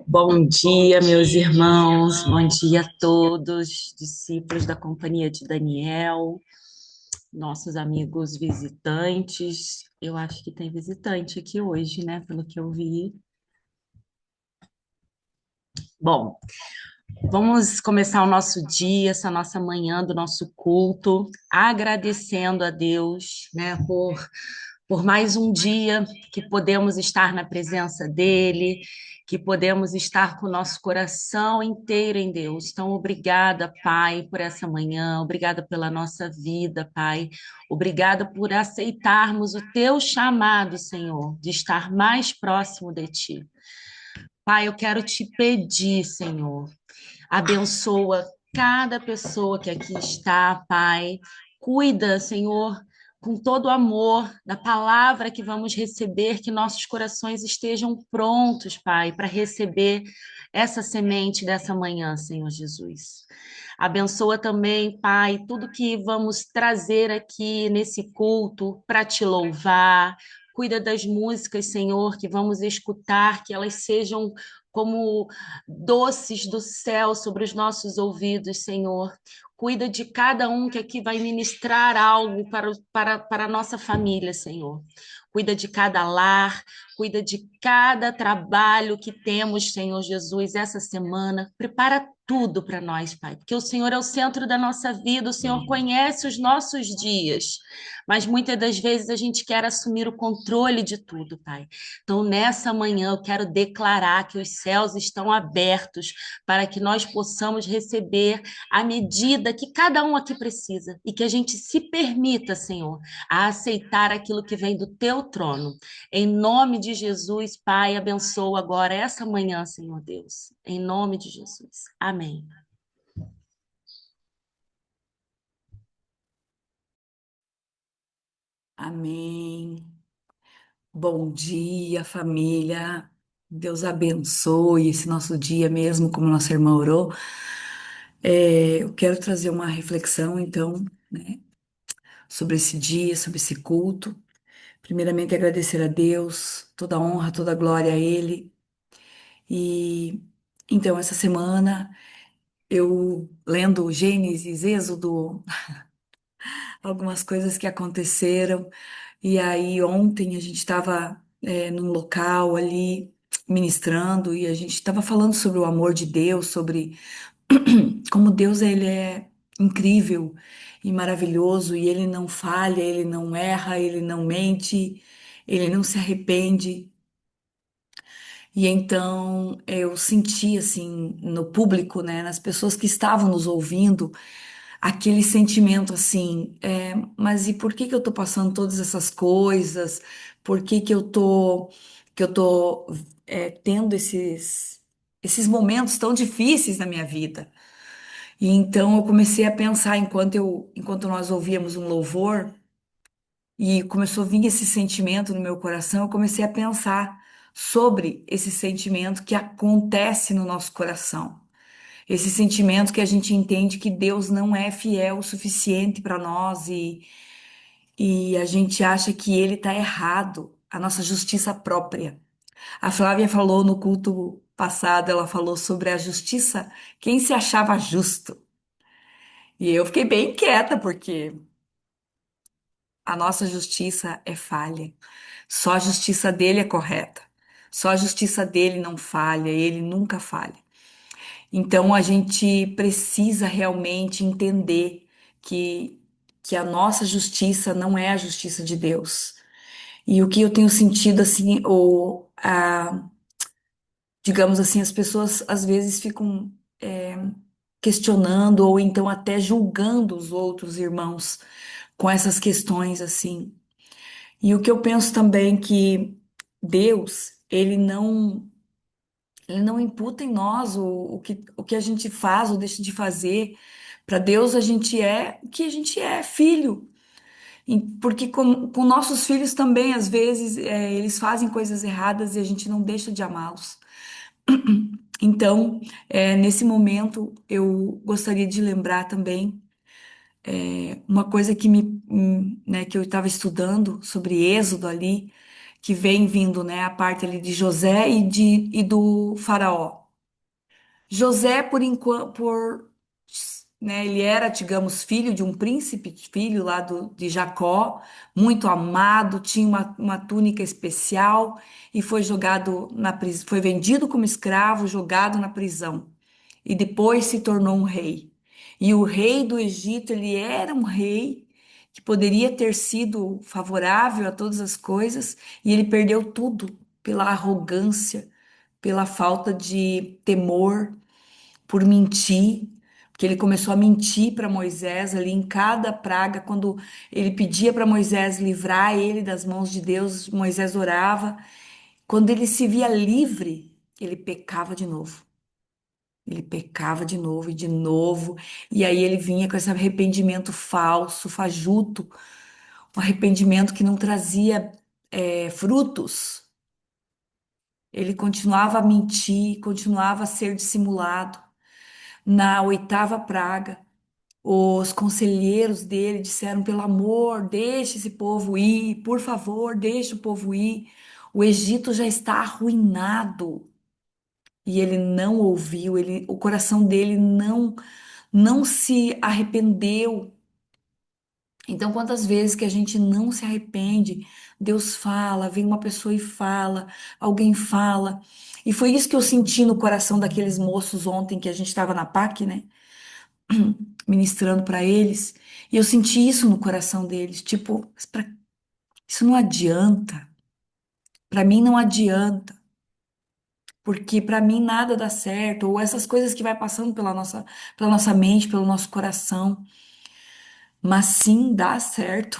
Bom dia, meus irmãos, bom dia a todos, discípulos da Companhia de Daniel, nossos amigos visitantes. Eu acho que tem visitante aqui hoje, né? Pelo que eu vi. Bom, vamos começar o nosso dia, essa nossa manhã do nosso culto, agradecendo a Deus, né, por mais um dia que podemos estar na presença dele, que podemos estar com o nosso coração inteiro em Deus. Então, obrigada, Pai, por essa manhã, obrigada pela nossa vida, Pai. Obrigada por aceitarmos o teu chamado, Senhor, de estar mais próximo de ti. Pai, eu quero te pedir, Senhor, abençoa cada pessoa que aqui está, Pai. Cuida, Senhor, com todo o amor da palavra que vamos receber, que nossos corações estejam prontos, Pai, para receber essa semente dessa manhã, Senhor Jesus. Abençoa também, Pai, tudo que vamos trazer aqui nesse culto para te louvar. Cuida das músicas, Senhor, que vamos escutar, que elas sejam como doces do céu sobre os nossos ouvidos, Senhor. Cuida de cada um que aqui vai ministrar algo para a nossa família, Senhor. Cuida de cada lar, cuida de cada trabalho que temos, Senhor Jesus, essa semana. Prepara tudo para nós, Pai, porque o Senhor é o centro da nossa vida, o Senhor conhece os nossos dias, mas muitas das vezes a gente quer assumir o controle de tudo, Pai. Então, nessa manhã, eu quero declarar que os céus estão abertos para que nós possamos receber a medida que cada um aqui precisa e que a gente se permita, Senhor, a aceitar aquilo que vem do teu trono. Em nome de Jesus, Pai, abençoa agora essa manhã, Senhor Deus. Em nome de Jesus. Amém. Amém. Bom dia, família. Deus abençoe esse nosso dia mesmo, como nossa irmã orou. Eu quero trazer uma reflexão, então, né, sobre esse dia, sobre esse culto. Primeiramente, agradecer a Deus, toda a honra, toda a glória a Ele. E então, essa semana, eu lendo Gênesis, Êxodo, algumas coisas que aconteceram. E aí, ontem a gente estava num local ali ministrando e a gente estava falando sobre o amor de Deus, sobre como Deus ele é incrível e maravilhoso e ele não falha, ele não erra, ele não mente, ele não se arrepende. E então eu senti assim no público, né, nas pessoas que estavam nos ouvindo, aquele sentimento assim, mas e por que que eu tô passando todas essas coisas? Por que que eu tô tendo esses momentos tão difíceis na minha vida? E então eu comecei a pensar enquanto nós ouvíamos um louvor e começou a vir esse sentimento no meu coração, eu comecei a pensar sobre esse sentimento que acontece no nosso coração. Esse sentimento que a gente entende que Deus não é fiel o suficiente para nós e a gente acha que Ele está errado, a nossa justiça própria. A Flávia falou no culto passado, ela falou sobre a justiça, quem se achava justo. E eu fiquei bem quieta, porque a nossa justiça é falha. Só a justiça dele é correta. Só a justiça dele não falha, ele nunca falha. Então a gente precisa realmente entender que, que a nossa justiça não é a justiça de Deus. E o que eu tenho sentido assim, digamos assim, as pessoas às vezes ficam questionando ou então até julgando os outros irmãos com essas questões assim. E o que eu penso também que Deus, ele não imputa em nós o que a gente faz ou deixa de fazer. Para Deus, a gente é o que a gente é, filho. Porque com nossos filhos também, às vezes, eles fazem coisas erradas e a gente não deixa de amá-los. Então, nesse momento, eu gostaria de lembrar também uma coisa que que eu estava estudando sobre Êxodo ali, que vem vindo, né, a parte ali de José e do faraó. José, por enquanto, né, ele era, digamos, filho de um príncipe, filho lá de Jacó, muito amado, tinha uma túnica especial e foi jogado na prisão, foi vendido como escravo, jogado na prisão e depois se tornou um rei. E o rei do Egito, ele era um rei que poderia ter sido favorável a todas as coisas e ele perdeu tudo pela arrogância, pela falta de temor, por mentir, porque ele começou a mentir para Moisés ali em cada praga, quando ele pedia para Moisés livrar ele das mãos de Deus, Moisés orava. Quando ele se via livre, ele pecava de novo. Ele pecava de novo, e aí ele vinha com esse arrependimento falso, fajuto, um arrependimento que não trazia frutos. Ele continuava a mentir, continuava a ser dissimulado. Na oitava praga, os conselheiros dele disseram: pelo amor, deixe esse povo ir, por favor, deixe o povo ir. O Egito já está arruinado. E ele não ouviu, o coração dele não se arrependeu. Então, quantas vezes que a gente não se arrepende, Deus fala, vem uma pessoa e fala, alguém fala. E foi isso que eu senti no coração daqueles moços ontem que a gente estava na PAC, né? Ministrando para eles. E eu senti isso no coração deles, tipo, isso não adianta. Para mim não adianta, porque para mim nada dá certo, ou essas coisas que vai passando pela nossa mente, pelo nosso coração. Mas sim dá certo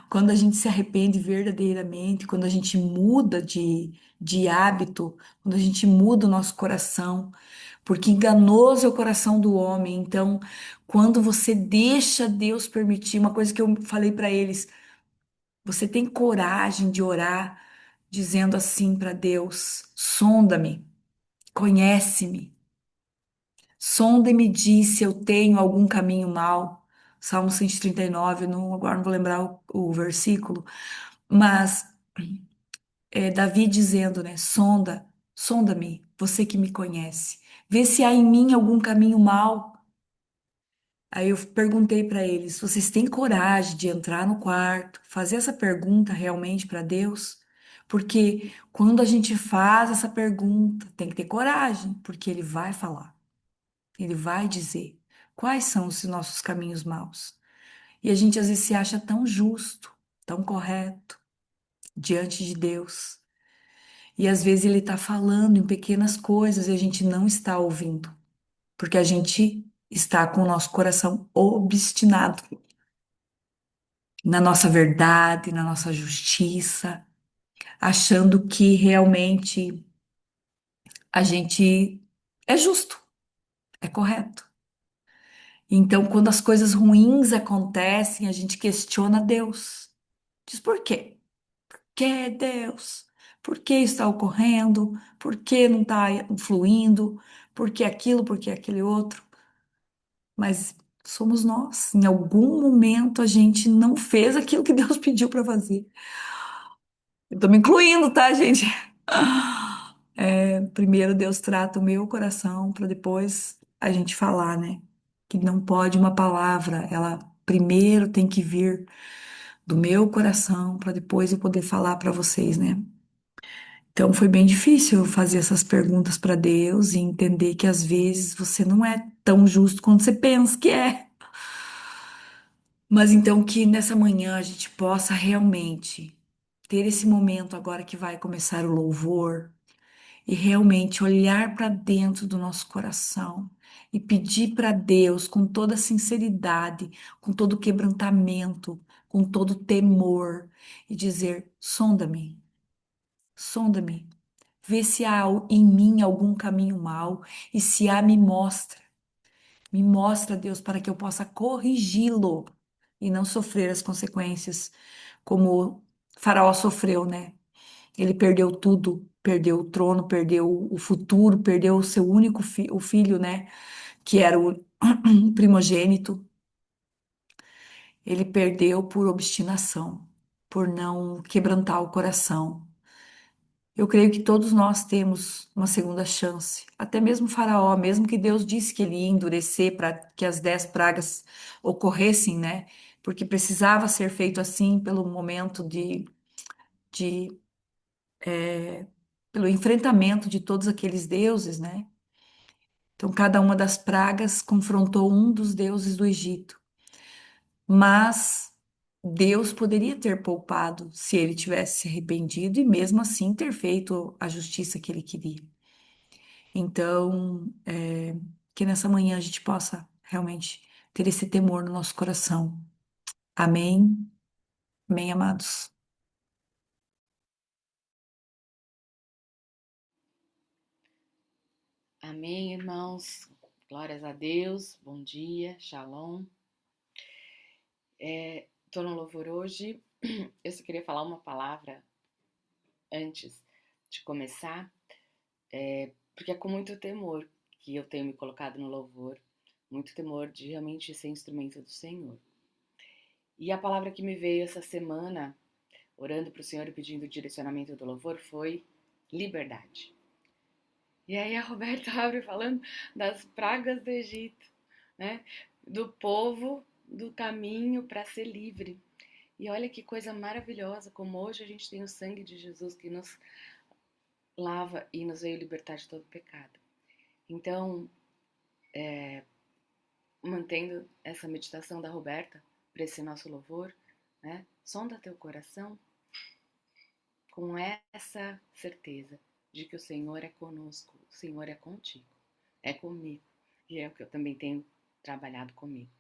quando a gente se arrepende verdadeiramente, quando a gente muda de hábito, quando a gente muda o nosso coração, porque enganoso é o coração do homem. Então, quando você deixa Deus permitir, uma coisa que eu falei para eles, você tem coragem de orar, dizendo assim para Deus: sonda-me, conhece-me. Sonda e me diz se eu tenho algum caminho mau. Salmo 139, não, agora não vou lembrar o versículo, mas Davi dizendo, né? Sonda-me, você que me conhece. Vê se há em mim algum caminho mau. Aí eu perguntei para eles: vocês têm coragem de entrar no quarto, fazer essa pergunta realmente para Deus? Porque quando a gente faz essa pergunta, tem que ter coragem, porque Ele vai falar. Ele vai dizer quais são os nossos caminhos maus. E a gente às vezes se acha tão justo, tão correto diante de Deus. E às vezes ele está falando em pequenas coisas e a gente não está ouvindo, porque a gente está com o nosso coração obstinado na nossa verdade, na nossa justiça, achando que realmente a gente é justo, é correto. Então, quando as coisas ruins acontecem, a gente questiona Deus. Diz por quê? Que é Deus? Por que está ocorrendo? Por que não está fluindo? Por que aquilo? Por que aquele outro? Mas somos nós. Em algum momento a gente não fez aquilo que Deus pediu para fazer. Eu estou me incluindo, tá, gente? Primeiro Deus trata o meu coração para depois a gente falar, né? Que não pode uma palavra, ela primeiro tem que vir do meu coração para depois eu poder falar para vocês, né? Então foi bem difícil fazer essas perguntas para Deus e entender que às vezes você não é tão justo quanto você pensa que é. Mas então que nessa manhã a gente possa realmente ter esse momento agora que vai começar o louvor e realmente olhar para dentro do nosso coração e pedir para Deus com toda sinceridade, com todo quebrantamento, com todo temor e dizer: sonda-me, sonda-me, vê se há em mim algum caminho mau e se há, me mostra, Deus, para que eu possa corrigi-lo e não sofrer as consequências como Faraó sofreu, né? Ele perdeu tudo, perdeu o trono, perdeu o futuro, perdeu o seu único o filho, né? Que era o primogênito. Ele perdeu por obstinação. por não quebrantar o coração. Eu creio que todos nós temos uma segunda chance. Até mesmo Faraó, mesmo que Deus disse que ele ia endurecer para que as 10 pragas ocorressem, né? Porque precisava ser feito assim pelo momento de pelo enfrentamento de todos aqueles deuses, né? Então, cada uma das pragas confrontou um dos deuses do Egito. Mas Deus poderia ter poupado se ele tivesse se arrependido e mesmo assim ter feito a justiça que ele queria. Então, que nessa manhã a gente possa realmente ter esse temor no nosso coração. Amém. Amém, amados. Amém, irmãos. Glórias a Deus. Bom dia, shalom. Estou no louvor hoje. Eu só queria falar uma palavra antes de começar, porque é com muito temor que eu tenho me colocado no louvor, muito temor de realmente ser instrumento do Senhor. E a palavra que me veio essa semana, orando para o Senhor e pedindo o direcionamento do louvor, foi liberdade. E aí a Roberta abre falando das pragas do Egito, né? Do povo do caminho para ser livre. E olha que coisa maravilhosa, como hoje a gente tem o sangue de Jesus que nos lava e nos veio libertar de todo pecado. Então, mantendo essa meditação da Roberta para esse nosso louvor, né? Sonda teu coração com essa certeza de que o Senhor é conosco, o Senhor é contigo, é comigo. E é o que eu também tenho trabalhado comigo.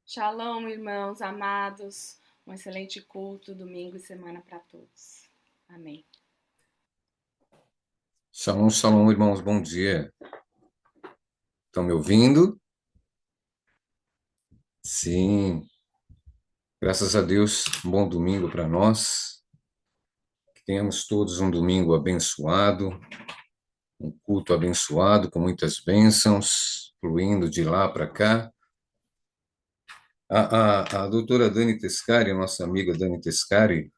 Shalom, irmãos amados. Um excelente culto, domingo e semana para todos. Amém. Shalom, shalom, irmãos, bom dia. Estão me ouvindo? Sim, graças a Deus, um bom domingo para nós. Que tenhamos todos um domingo abençoado, um culto abençoado, com muitas bênçãos, fluindo de lá para cá. A doutora Dani Tescari, a nossa amiga Dani Tescari,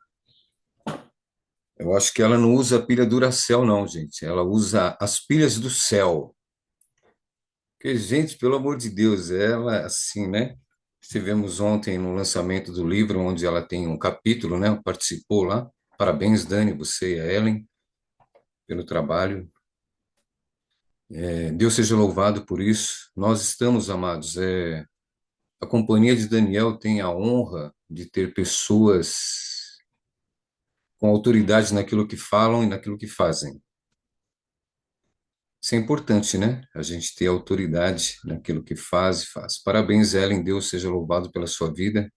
eu acho que ela não usa a pilha Duracell, não, gente. Ela usa as pilhas do céu. Porque, gente, pelo amor de Deus, ela, assim, né? Estivemos ontem no lançamento do livro, onde ela tem um capítulo, né? Participou lá. Parabéns, Dani, você e a Ellen, pelo trabalho. Deus seja louvado por isso. Nós estamos, amados, a companhia de Daniel tem a honra de ter pessoas com autoridade naquilo que falam e naquilo que fazem. Isso é importante, né? A gente ter autoridade naquilo que faz e faz. Parabéns, Ellen, Deus seja louvado pela sua vida.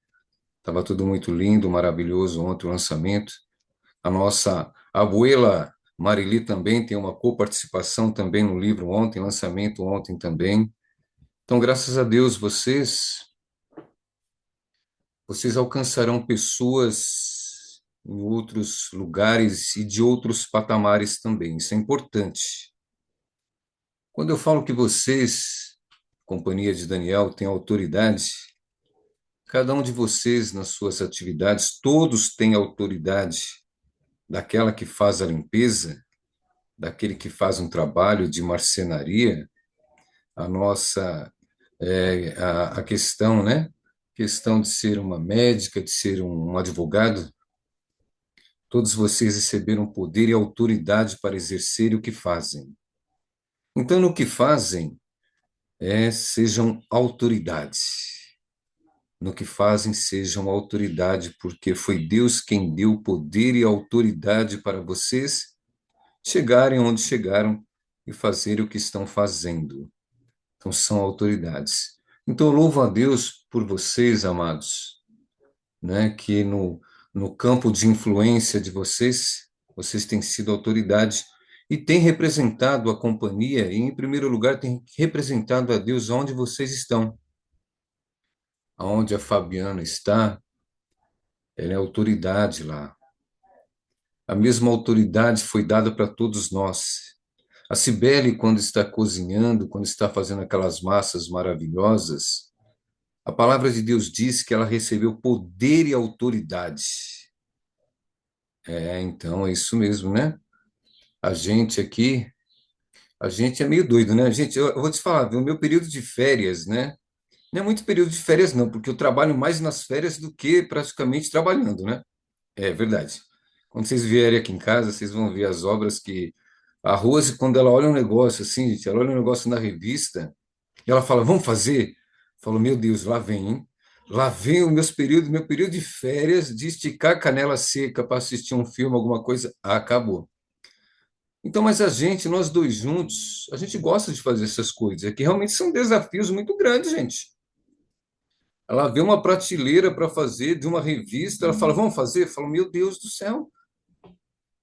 Estava tudo muito lindo, maravilhoso ontem o lançamento. A nossa abuela Marili também tem uma coparticipação também no livro ontem, lançamento ontem também. Então, graças a Deus, vocês alcançarão pessoas em outros lugares e de outros patamares também. Isso é importante. Quando eu falo que vocês, companhia de Daniel, têm autoridade, cada um de vocês nas suas atividades, todos têm autoridade daquela que faz a limpeza, daquele que faz um trabalho de marcenaria, a nossa a questão, né? Questão de ser uma médica, de ser um advogado, todos vocês receberam poder e autoridade para exercer o que fazem. Então, no que fazem, sejam autoridades. No que fazem, sejam autoridade, porque foi Deus quem deu poder e autoridade para vocês chegarem onde chegaram e fazer o que estão fazendo. Então, são autoridades. Então, eu louvo a Deus por vocês, amados, né, que no campo de influência de vocês, vocês têm sido autoridade e têm representado a companhia, e, em primeiro lugar, têm representado a Deus onde vocês estão. Onde a Fabiana está, ela é autoridade lá. A mesma autoridade foi dada para todos nós. A Cibele, quando está cozinhando, quando está fazendo aquelas massas maravilhosas, a palavra de Deus diz que ela recebeu poder e autoridade. Então é isso mesmo, né? A gente aqui, a gente é meio doido, né? Gente, eu vou te falar, viu? O meu período de férias, né? Não é muito período de férias, não, porque eu trabalho mais nas férias do que praticamente trabalhando, né? É verdade. Quando vocês vierem aqui em casa, vocês vão ver as obras que a Rose, quando ela olha um negócio assim, gente, ela olha um negócio na revista, e ela fala, vamos fazer? Eu falo, meu Deus, lá vem, hein? Lá vem o meu período de férias, de esticar a canela seca para assistir um filme, alguma coisa, acabou. Então, mas a gente, nós dois juntos, a gente gosta de fazer essas coisas, é que realmente são desafios muito grandes, gente. Ela vê uma prateleira para fazer de uma revista, ela fala, vamos fazer? Eu falo, meu Deus do céu.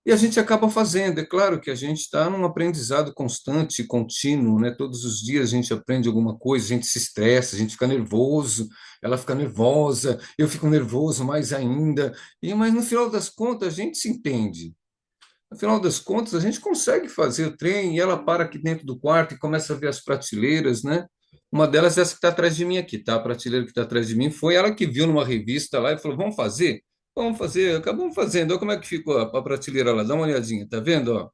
E a gente acaba fazendo. É claro que a gente está num aprendizado constante, contínuo, né? Todos os dias a gente aprende alguma coisa, a gente se estressa, a gente fica nervoso, ela fica nervosa, eu fico nervoso mais ainda. Mas no final das contas a gente se entende. No final das contas a gente consegue fazer o trem e ela para aqui dentro do quarto e começa a ver as prateleiras, né? Uma delas é essa que está atrás de mim aqui, tá? A prateleira que está atrás de mim foi ela que viu numa revista lá e falou: vamos fazer? Vamos fazer, acabamos fazendo. Olha como é que ficou a prateleira lá, dá uma olhadinha, tá vendo? Ó?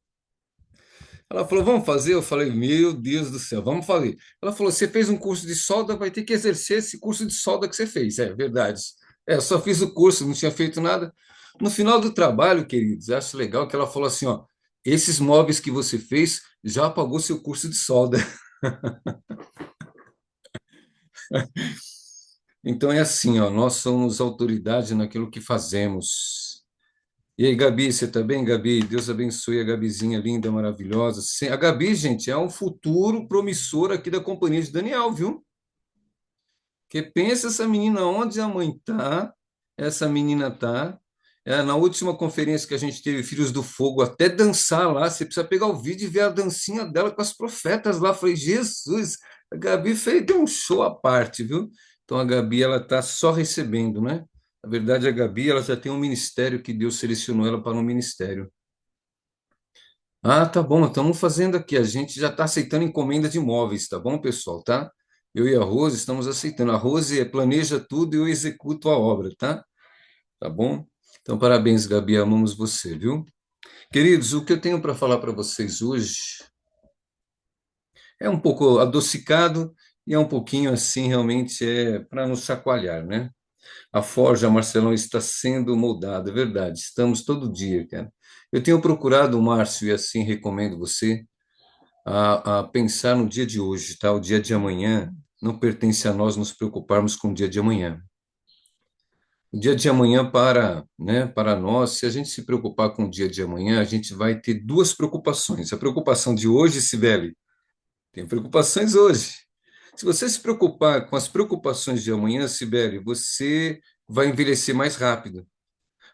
Ela falou: vamos fazer? Eu falei: meu Deus do céu, vamos fazer. Ela falou: você fez um curso de solda, vai ter que exercer esse curso de solda que você fez. É verdade. Eu só fiz o curso, não tinha feito nada. No final do trabalho, queridos, eu acho legal que ela falou assim: ó, esses móveis que você fez já pagou seu curso de solda. Então é assim, ó, nós somos autoridade naquilo que fazemos. E aí, Gabi, você tá bem, Gabi? Deus abençoe a Gabizinha linda, maravilhosa. A Gabi, gente, é um futuro promissor aqui da companhia de Daniel, viu? Porque pensa essa menina onde a mãe tá, essa menina tá. Na última conferência que a gente teve, Filhos do Fogo, até dançar lá, você precisa pegar o vídeo e ver a dancinha dela com as profetas lá. Eu falei, Jesus, a Gabi fez, deu um show à parte, viu? Então a Gabi, ela tá só recebendo, né? Na verdade, a Gabi, ela já tem um ministério que Deus selecionou ela para um ministério. Ah, tá bom, estamos fazendo aqui. A gente já está aceitando encomenda de imóveis, tá bom, pessoal, tá? Eu e a Rose estamos aceitando. A Rose planeja tudo e eu executo a obra, tá? Tá bom? Então, parabéns, Gabi, amamos você, viu? Queridos, o que eu tenho para falar para vocês hoje é um pouco adocicado e é um pouquinho assim, realmente é para nos chacoalhar, né? A forja, Marcelão, está sendo moldada, é verdade. Estamos todo dia, cara. Eu tenho procurado, Márcio, e assim recomendo você a pensar no dia de hoje, tá? O dia de amanhã não pertence a nós nos preocuparmos com o dia de amanhã. O dia de amanhã para nós, se a gente se preocupar com o dia de amanhã, a gente vai ter duas preocupações. A preocupação de hoje, Sibeli, tem preocupações hoje. Se você se preocupar com as preocupações de amanhã, Sibeli, você vai envelhecer mais rápido.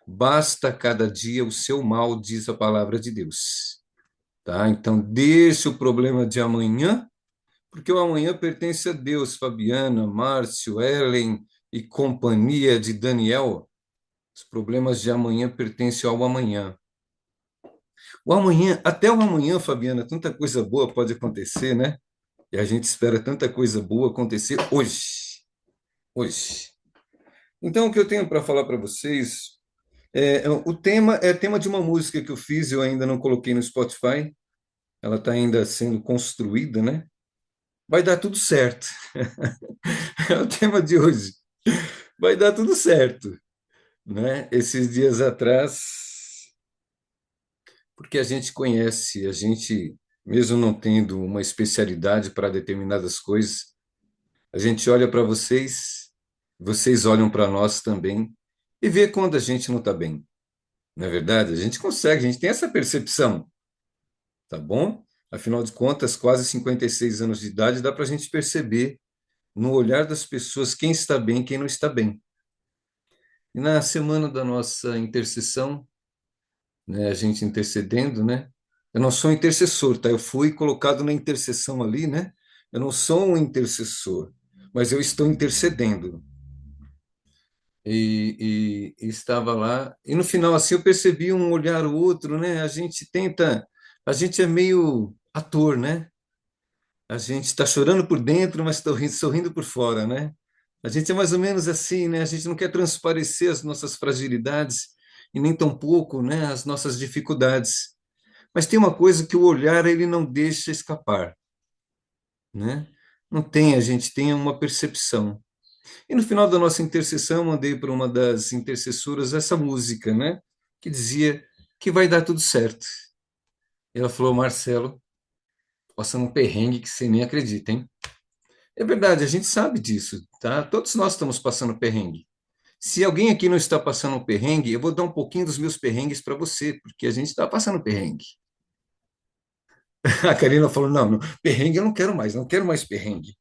Basta cada dia o seu mal, diz a palavra de Deus. Tá? Então, deixe o problema de amanhã porque o amanhã pertence a Deus, Fabiana, Márcio, Ellen e companhia de Daniel. Os problemas de amanhã pertencem ao amanhã. O amanhã, até o amanhã, Fabiana, tanta coisa boa pode acontecer, né? E a gente espera tanta coisa boa acontecer hoje. Hoje. Então, o que eu tenho para falar para vocês o tema é tema de uma música que eu fiz, eu ainda não coloquei no Spotify. Ela está ainda sendo construída, né? Vai dar tudo certo. É o tema de hoje. Vai dar tudo certo, né? Esses dias atrás, porque a gente conhece, a gente, mesmo não tendo uma especialidade para determinadas coisas, a gente olha para vocês, vocês olham para nós também e vê quando a gente não está bem. Não é verdade? A gente consegue, a gente tem essa percepção, tá bom? Afinal de contas, quase 56 anos de idade, dá para a gente perceber no olhar das pessoas quem está bem e quem não está bem. E na semana da nossa intercessão, né, a gente intercedendo, né? Eu não sou intercessor, tá? Eu fui colocado na intercessão ali, né? Eu não sou um intercessor, mas eu estou intercedendo. E estava lá, e no final, assim, eu percebi um olhar ou outro, né? A gente tenta, a gente é meio ator, né? A gente está chorando por dentro, mas está sorrindo por fora, né? A gente é mais ou menos assim, né? A gente não quer transparecer as nossas fragilidades e nem tampouco, né, as nossas dificuldades. Mas tem uma coisa que o olhar ele não deixa escapar, né? Não tem, a gente tem uma percepção. E no final da nossa intercessão, eu mandei para uma das intercessoras essa música, né? Que dizia que vai dar tudo certo. E ela falou, Marcelo, passando um perrengue que você nem acredita, hein? É verdade, a gente sabe disso, tá? Todos nós estamos passando perrengue. Se alguém aqui não está passando um perrengue, eu vou dar um pouquinho dos meus perrengues para você, porque a gente está passando perrengue. A Karina falou: não, não, perrengue eu não quero mais, não quero mais perrengue.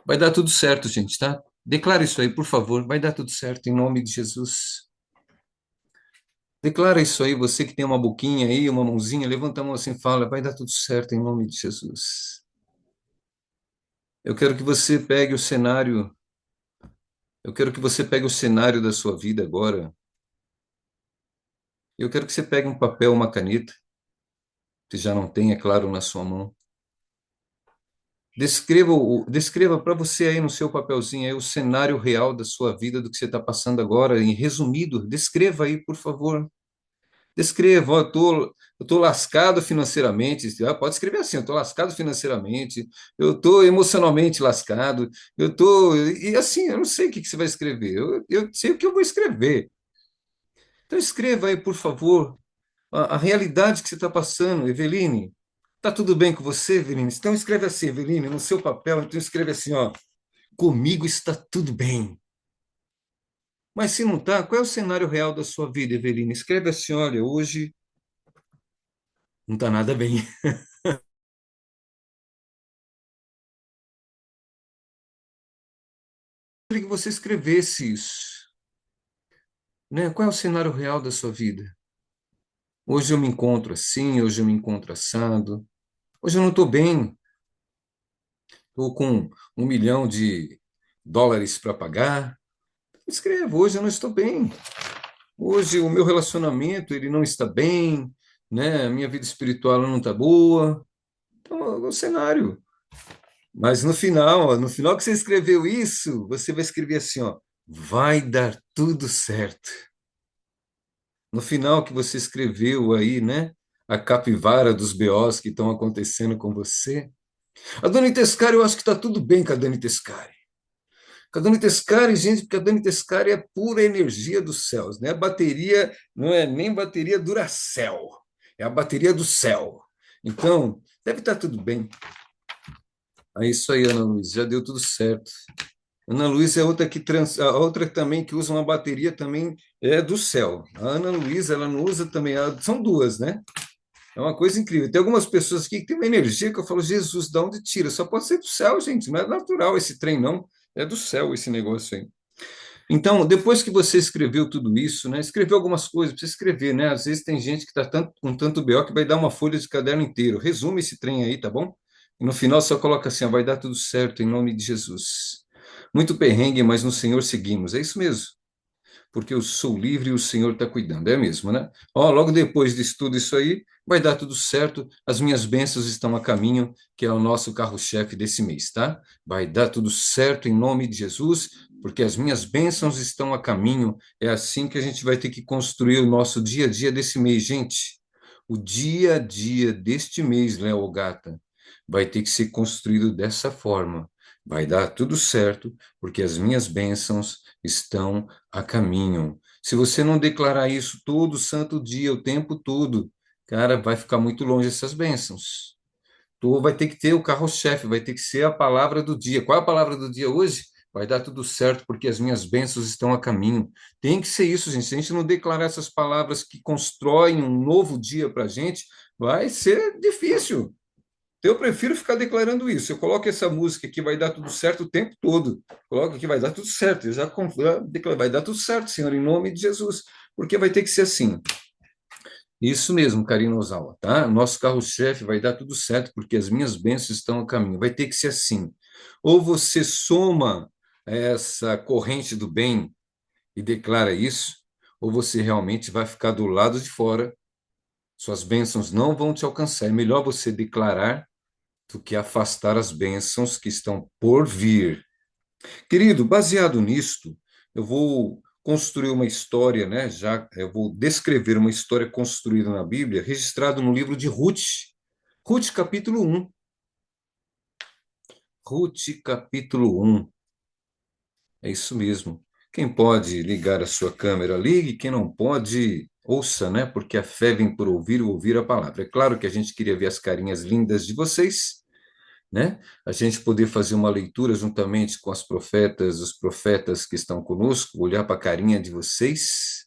Vai dar tudo certo, gente, tá? Declara isso aí, por favor, vai dar tudo certo, em nome de Jesus. Declara isso aí, você que tem uma boquinha aí, uma mãozinha, levanta a mão assim e fala: vai dar tudo certo, em nome de Jesus. Eu quero que você pegue o cenário, eu quero que você pegue o cenário da sua vida agora. Eu quero que você pegue um papel, uma caneta, se já não tem, é claro, na sua mão. Descreva para você aí no seu papelzinho aí o cenário real da sua vida, do que você está passando agora, em resumido. Descreva aí, por favor. Descreva, ó, eu tô lascado financeiramente. Ah, pode escrever assim, eu estou lascado financeiramente, eu estou emocionalmente lascado, eu estou. E assim, eu não sei o que você vai escrever, eu sei o que eu vou escrever. Então escreva aí, por favor, a realidade que você está passando, Eveline. Tá tudo bem com você, Eveline? Então escreve assim, Eveline, no seu papel, então escreve assim, ó, comigo está tudo bem. Mas se não tá, qual é o cenário real da sua vida, Eveline? Escreve assim, olha, hoje não tá nada bem. Eu queria que você escrevesse isso, né? Qual é o cenário real da sua vida? Hoje eu me encontro assim, hoje eu me encontro assado, hoje eu não estou bem, estou com 1 milhão de dólares para pagar. Escreva, hoje eu não estou bem. Hoje o meu relacionamento ele não está bem, né? A minha vida espiritual não está boa. Então, é o cenário. Mas no final, ó, no final que você escreveu isso, você vai escrever assim, ó, vai dar tudo certo. No final que você escreveu aí, né? A capivara dos BOs que estão acontecendo com você. A Dani Tescari, eu acho que está tudo bem com a Dani Tescari. Com a Dani Tescari, gente, porque a Dani Tescari é pura energia dos céus, né? A bateria não é nem bateria Duracell, é a bateria do céu. Então, deve estar tudo bem. É isso aí, Ana Luiz, já deu tudo certo. Ana Luísa é outra a outra também que usa uma bateria também é do céu. A Ana Luísa, ela não usa também, são duas, né? É uma coisa incrível. Tem algumas pessoas aqui que têm uma energia que eu falo, Jesus, de onde tira? Só pode ser do céu, gente. Não é natural esse trem, não. É do céu esse negócio aí. Então, depois que você escreveu tudo isso, né? Escreveu algumas coisas, precisa escrever, né? Às vezes tem gente que está com tanto BO que vai dar uma folha de caderno inteiro. Resume esse trem aí, tá bom? E no final só coloca assim, ó, vai dar tudo certo em nome de Jesus. Muito perrengue, mas no Senhor seguimos. É isso mesmo, porque eu sou livre e o Senhor está cuidando. É mesmo, né? Ó, logo depois disso tudo isso aí, vai dar tudo certo. As minhas bênçãos estão a caminho, que é o nosso carro-chefe desse mês, tá? Vai dar tudo certo em nome de Jesus, porque as minhas bênçãos estão a caminho. É assim que a gente vai ter que construir o nosso dia a dia desse mês, gente. O dia a dia deste mês, Léo Gata, vai ter que ser construído dessa forma. Vai dar tudo certo, porque as minhas bênçãos estão a caminho. Se você não declarar isso todo santo dia, o tempo todo, cara, vai ficar muito longe essas bênçãos. Tu vai ter que ter o carro-chefe, vai ter que ser a palavra do dia. Qual é a palavra do dia hoje? Vai dar tudo certo, porque as minhas bênçãos estão a caminho. Tem que ser isso, gente. Se a gente não declarar essas palavras que constroem um novo dia para a gente, vai ser difícil. Eu prefiro ficar declarando isso. Eu coloco essa música que vai dar tudo certo o tempo todo. Coloco que vai dar tudo certo. Eu já declaro, vai dar tudo certo, Senhor, em nome de Jesus. Porque vai ter que ser assim. Isso mesmo, Karina Ozawa, tá? Nosso carro-chefe vai dar tudo certo, porque as minhas bênçãos estão a caminho. Vai ter que ser assim. Ou você soma essa corrente do bem e declara isso, ou você realmente vai ficar do lado de fora, Suas bênçãos não vão te alcançar. É melhor você declarar do que afastar as bênçãos que estão por vir. Querido, baseado nisto, eu vou construir uma história, né? Já eu vou descrever uma história construída na Bíblia, registrada no livro de Ruth. Ruth, capítulo 1. Ruth, capítulo 1. É isso mesmo. Quem pode ligar a sua câmera, ligue. Quem não pode, ouça, né? Porque a fé vem por ouvir e ouvir a palavra. É claro que a gente queria ver as carinhas lindas de vocês, né? A gente poder fazer uma leitura juntamente com as profetas, os profetas que estão conosco, olhar para a carinha de vocês,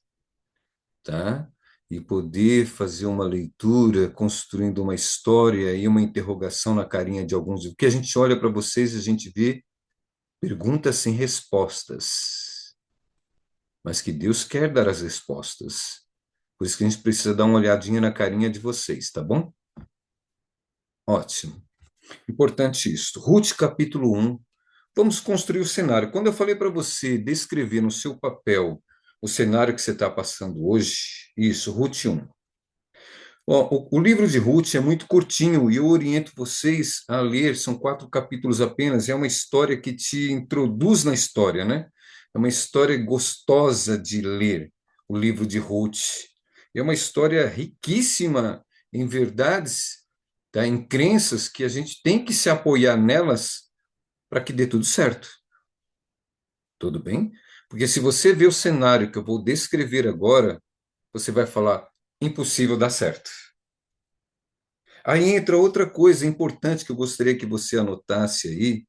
tá? E poder fazer uma leitura, construindo uma história e uma interrogação na carinha de alguns. Porque a gente olha para vocês e a gente vê perguntas sem respostas, mas que Deus quer dar as respostas. Por isso que a gente precisa dar uma olhadinha na carinha de vocês, tá bom? Ótimo. Importante isso. Ruth, capítulo 1. Vamos construir o cenário. Quando eu falei para você descrever no seu papel o cenário que você está passando hoje, isso, Ruth 1. Ó, o livro de Ruth é muito curtinho e eu oriento vocês a ler, são 4 capítulos apenas, é uma história que te introduz na história, né? É uma história gostosa de ler, o livro de Ruth. É uma história riquíssima em verdades, tá? Em crenças que a gente tem que se apoiar nelas para que dê tudo certo. Tudo bem? Porque se você vê o cenário que eu vou descrever agora, você vai falar, impossível dar certo. Aí entra outra coisa importante que eu gostaria que você anotasse aí,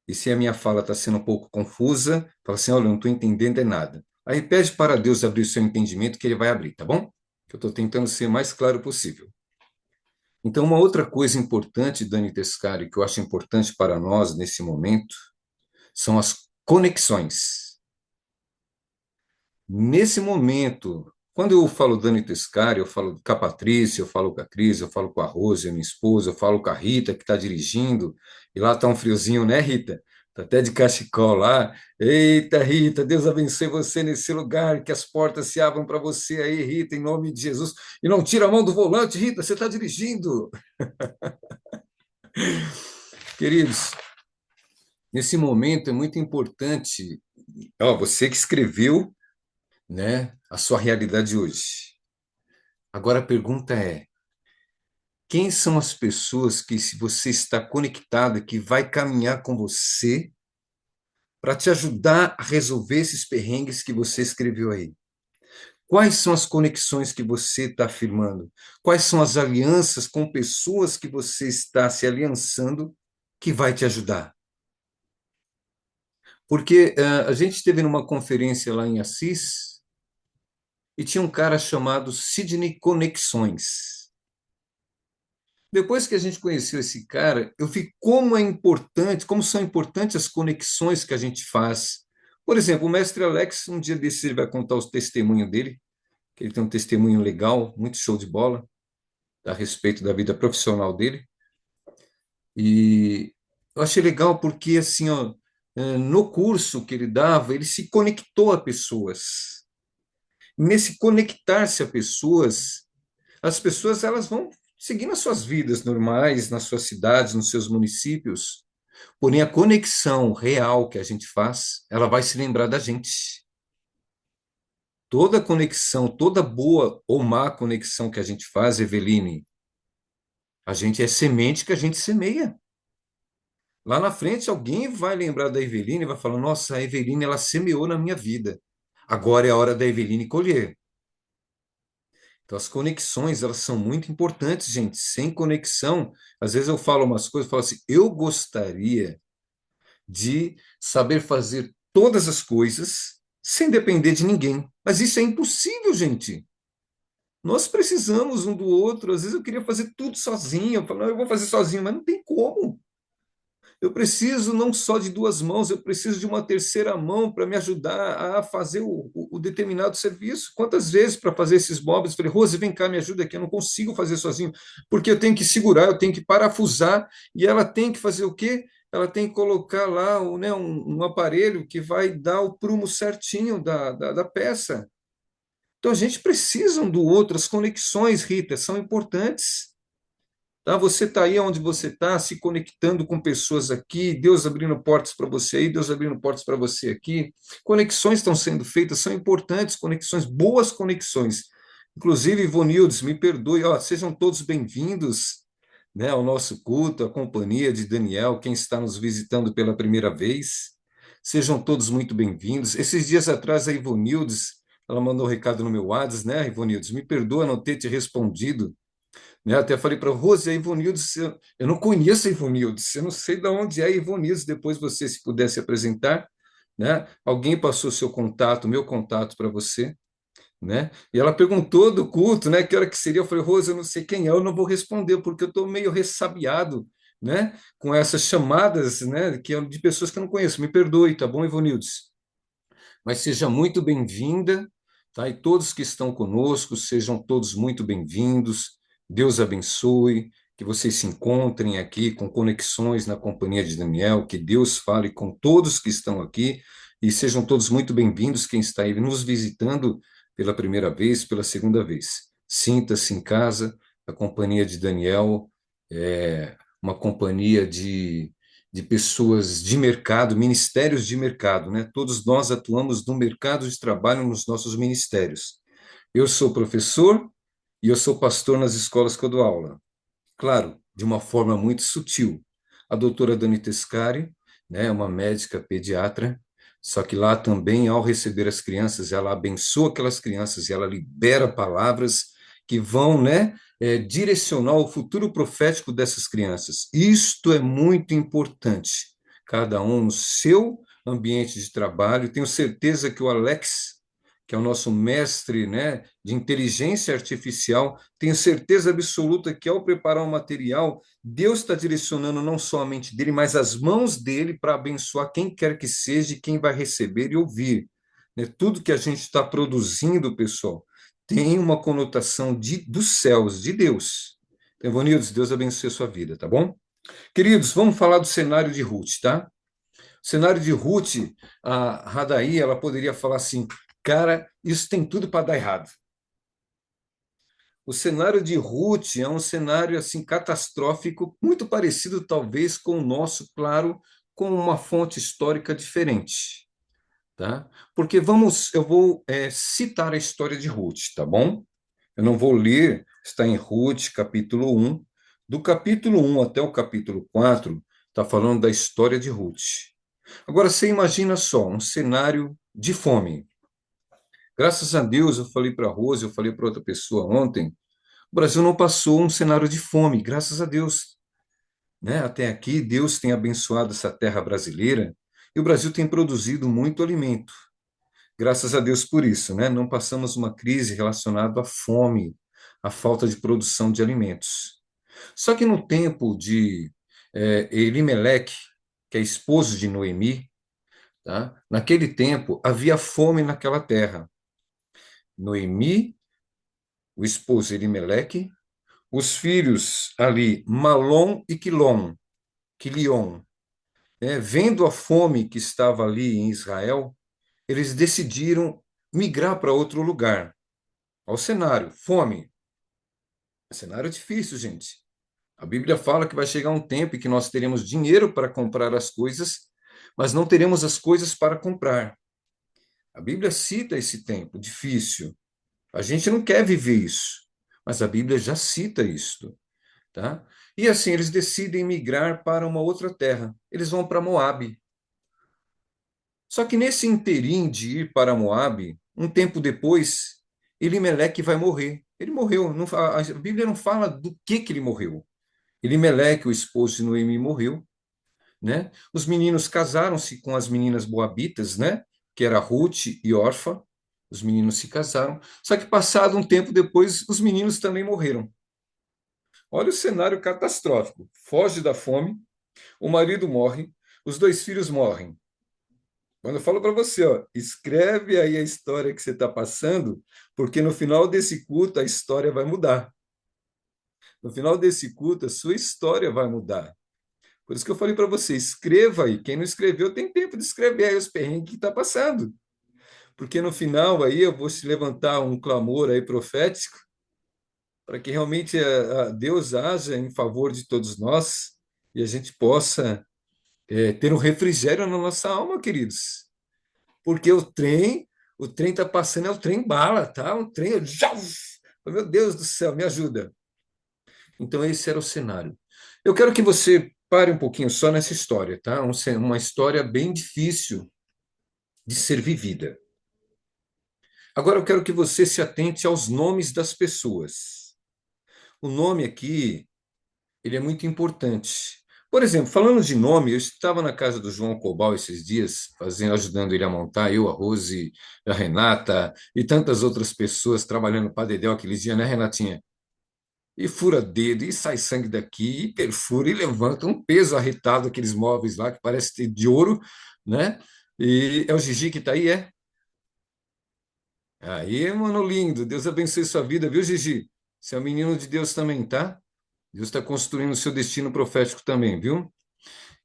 e se a minha fala está sendo um pouco confusa, fala assim, olha, eu não estou entendendo é nada. Aí pede para Deus abrir o seu entendimento que ele vai abrir, tá bom? Que eu estou tentando ser o mais claro possível. Então, uma outra coisa importante, Dani Tescari, que eu acho importante para nós nesse momento, são as conexões. Nesse momento, quando eu falo Dani Tescari, eu falo com a Patrícia, eu falo com a Cris, eu falo com a Rose, a minha esposa, eu falo com a Rita, que está dirigindo, e lá está um friozinho, né, Rita? Está até de cachecol lá. Eita, Rita, Deus abençoe você nesse lugar, que as portas se abram para você aí, Rita, em nome de Jesus. E não tira a mão do volante, Rita, você está dirigindo. Queridos, nesse momento é muito importante, ó, você que escreveu, né, a sua realidade hoje. Agora a pergunta é: quem são as pessoas que, se você está conectado, que vai caminhar com você para te ajudar a resolver esses perrengues que você escreveu aí? Quais são as conexões que você está firmando? Quais são as alianças com pessoas que você está se aliançando que vai te ajudar? Porque a gente esteve numa conferência lá em Assis e tinha um cara chamado Sidney Conexões. Depois que a gente conheceu esse cara, eu vi como é importante, como são importantes as conexões que a gente faz. Por exemplo, o mestre Alex, um dia desse, ele vai contar o testemunho dele, que ele tem um testemunho legal, muito show de bola, a respeito da vida profissional dele. E eu achei legal porque, assim, ó, no curso que ele dava, ele se conectou a pessoas. Nesse conectar-se a pessoas, as pessoas elas vão seguindo as suas vidas normais, nas suas cidades, nos seus municípios, porém a conexão real que a gente faz, ela vai se lembrar da gente. Toda conexão, toda boa ou má conexão que a gente faz, Eveline, a gente é semente que a gente semeia. Lá na frente, alguém vai lembrar da Eveline e vai falar: nossa, a Eveline, ela semeou na minha vida. Agora é a hora da Eveline colher. Então, as conexões, elas são muito importantes, gente. Sem conexão, às vezes eu falo umas coisas, eu falo assim, eu gostaria de saber fazer todas as coisas sem depender de ninguém. Mas isso é impossível, gente. Nós precisamos um do outro. Às vezes eu queria fazer tudo sozinho. Eu falo, não, eu vou fazer sozinho, mas não tem como. Eu preciso não só de duas mãos, eu preciso de uma terceira mão para me ajudar a fazer o determinado serviço. Quantas vezes para fazer esses móveis, eu falei, Rose, vem cá, me ajuda aqui, eu não consigo fazer sozinho, porque eu tenho que segurar, eu tenho que parafusar, e ela tem que fazer o quê? Ela tem que colocar lá né, um aparelho que vai dar o prumo certinho da peça. Então a gente precisa um do outro, as conexões, Rita, são importantes. Tá? Você está aí onde você está, se conectando com pessoas aqui, Deus abrindo portas para você aí, Deus abrindo portas para você aqui. Conexões estão sendo feitas, são importantes, conexões, boas conexões. Inclusive, Ivonildes, me perdoe, ó, sejam todos bem-vindos, né, ao nosso culto, à companhia de Daniel, quem está nos visitando pela primeira vez. Sejam todos muito bem-vindos. Esses dias atrás, a Ivonildes, ela mandou um recado no meu WhatsApp, né, Ivonildes? Me perdoa não ter te respondido, né? Até falei para a Rose, a Ivonildes, eu não conheço a Ivonildes, eu não sei de onde é a Ivonildes, depois você, se pudesse apresentar, né? Alguém passou seu contato, meu contato para você, né? E ela perguntou do culto, né? Que hora que seria? Eu falei, Rose, eu não sei quem é, eu não vou responder, porque eu estou meio ressabiado, né? Com essas chamadas, né? Que é de pessoas que eu não conheço. Me perdoe, tá bom, Ivonildes? Mas seja muito bem-vinda, tá? E todos que estão conosco, sejam todos muito bem-vindos. Deus abençoe, que vocês se encontrem aqui com conexões na companhia de Daniel, que Deus fale com todos que estão aqui e sejam todos muito bem-vindos, quem está aí nos visitando pela primeira vez, pela segunda vez. Sinta-se em casa, a companhia de Daniel é uma companhia de pessoas de mercado, ministérios de mercado, né? Todos nós atuamos no mercado de trabalho nos nossos ministérios. Eu sou professor e eu sou pastor nas escolas que eu dou aula. Claro, de uma forma muito sutil. A doutora Dani Tescari, né, é uma médica pediatra, só que lá também, ao receber as crianças, ela abençoa aquelas crianças e ela libera palavras que vão, né, direcionar o futuro profético dessas crianças. Isto é muito importante. Cada um no seu ambiente de trabalho. Tenho certeza que o Alex, que é o nosso mestre, né, de inteligência artificial, tenho certeza absoluta que ao preparar o material, Deus está direcionando não só a mente dele, mas as mãos dele para abençoar quem quer que seja e quem vai receber e ouvir. Né? Tudo que a gente está produzindo, pessoal, tem uma conotação dos céus, de Deus. Então, Ivonildes, Deus abençoe a sua vida, tá bom? Queridos, vamos falar do cenário de Ruth, tá? O cenário de Ruth, a Radaí, ela poderia falar assim, cara, isso tem tudo para dar errado. O cenário de Ruth é um cenário assim catastrófico, muito parecido talvez com o nosso, claro, com uma fonte histórica diferente, tá? Porque eu vou citar a história de Ruth, tá bom? Eu não vou ler, está em Ruth, capítulo 1. Do capítulo 1 até o capítulo 4, está falando da história de Ruth. Agora, você imagina só, um cenário de fome. Graças a Deus, eu falei para a Rose, eu falei para outra pessoa ontem, o Brasil não passou um cenário de fome, graças a Deus. Né? Até aqui, Deus tem abençoado essa terra brasileira e o Brasil tem produzido muito alimento. Graças a Deus por isso, né? Não passamos uma crise relacionada à fome, à falta de produção de alimentos. Só que no tempo de Elimeleque, que é esposo de Noemi, tá? Naquele tempo havia fome naquela terra. Noemi, o esposo Elimeleque, os filhos ali, Malom e Quilion, né? Vendo a fome que estava ali em Israel, eles decidiram migrar para outro lugar. Ao cenário, fome. Cenário difícil, gente. A Bíblia fala que vai chegar um tempo em que nós teremos dinheiro para comprar as coisas, mas não teremos as coisas para comprar. A Bíblia cita esse tempo difícil. A gente não quer viver isso, mas a Bíblia já cita isso, tá? E assim eles decidem migrar para uma outra terra. Eles vão para Moabe. Só que nesse interim de ir para Moabe, um tempo depois, Elimeleque vai morrer. Ele morreu. A Bíblia não fala do que ele morreu. Elimeleque, o esposo de Noemi, morreu. Né? Os meninos casaram-se com as meninas moabitas, né? Que era Ruth e Orfa. Os meninos se casaram. Só que passado um tempo depois, os meninos também morreram. Olha o cenário catastrófico. Foge da fome, o marido morre, os dois filhos morrem. Quando eu falo para você, ó, escreve aí a história que você está passando, porque no final desse culto a história vai mudar. No final desse culto a sua história vai mudar. Por isso que eu falei para você, escreva aí. Quem não escreveu tem tempo de escrever aí os perrengues que está passando. Porque no final aí eu vou se levantar um clamor aí profético para que realmente a Deus haja em favor de todos nós e a gente possa ter um refrigério na nossa alma, queridos. Porque o trem está passando, é o trem bala, tá? O trem, já, meu Deus do céu, me ajuda. Então esse era o cenário. Eu quero que você pare um pouquinho só nessa história, tá? Uma história bem difícil de ser vivida. Agora eu quero que você se atente aos nomes das pessoas. O nome aqui, ele é muito importante. Por exemplo, falando de nome, eu estava na casa do João Cobal esses dias, ajudando ele a montar, eu, a Rose, a Renata e tantas outras pessoas trabalhando para Dedéu aqueles dias, né, Renatinha? E fura dedo, e sai sangue daqui, e perfura, e levanta um peso arretado, aqueles móveis lá que parece ter de ouro, né? E é o Gigi que está aí, é? Aí, mano lindo, Deus abençoe sua vida, viu, Gigi? Você é um menino de Deus também, tá? Deus está construindo o seu destino profético também, viu?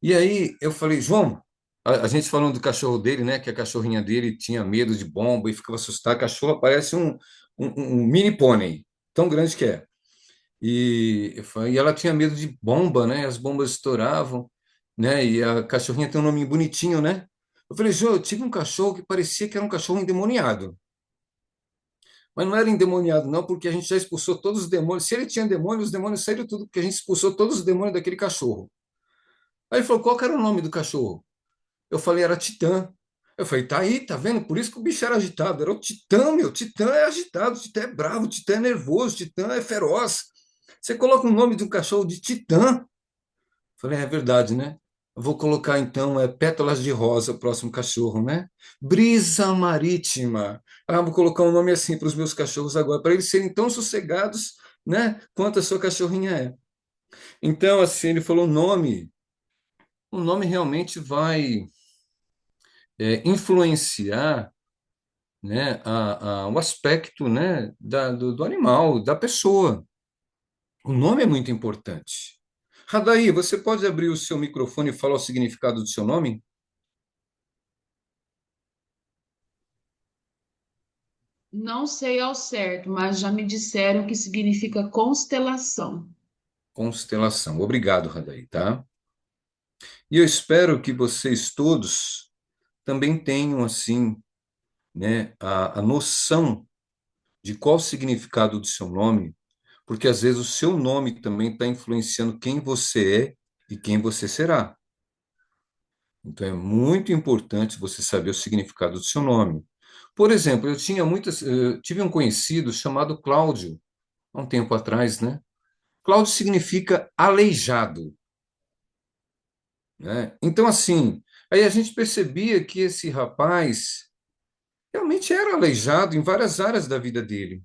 E aí eu falei, João, a gente falando do cachorro dele, né? Que a cachorrinha dele tinha medo de bomba e ficava assustada. A cachorra parece um mini pônei, tão grande que é. E ela tinha medo de bomba, né? As bombas estouravam, né? E a cachorrinha tem um nome bonitinho, né? Eu falei, João, eu tive um cachorro que parecia que era um cachorro endemoniado. Mas não era endemoniado, não, porque a gente já expulsou todos os demônios. Se ele tinha demônios, os demônios saíram tudo, porque a gente expulsou todos os demônios daquele cachorro. Aí ele falou, qual que era o nome do cachorro? Eu falei, era Titã. Eu falei, tá aí, tá vendo? Por isso que o bicho era agitado. Era o Titã, meu. Titã é agitado, Titã é bravo, Titã é nervoso, Titã é feroz. Você coloca o nome de um cachorro de Titã. Eu falei, é verdade, né? Eu vou colocar então Pétalas de Rosa, o próximo cachorro, né? Brisa Marítima. Ah, vou colocar um nome assim para os meus cachorros agora, para eles serem tão sossegados, né? Quanto a sua cachorrinha é. Então, assim, ele falou o nome realmente vai influenciar, né, o aspecto, né, do animal, da pessoa. O nome é muito importante. Radaí, você pode abrir o seu microfone e falar o significado do seu nome? Não sei ao certo, mas já me disseram que significa constelação. Constelação. Obrigado, Radaí, tá? E eu espero que vocês todos também tenham, assim, né, a noção de qual o significado do seu nome, porque às vezes o seu nome também está influenciando quem você é e quem você será. Então é muito importante você saber o significado do seu nome. Por exemplo, eu tive um conhecido chamado Cláudio, há um tempo atrás, né? Cláudio significa aleijado, né? Então, assim, aí a gente percebia que esse rapaz realmente era aleijado em várias áreas da vida dele.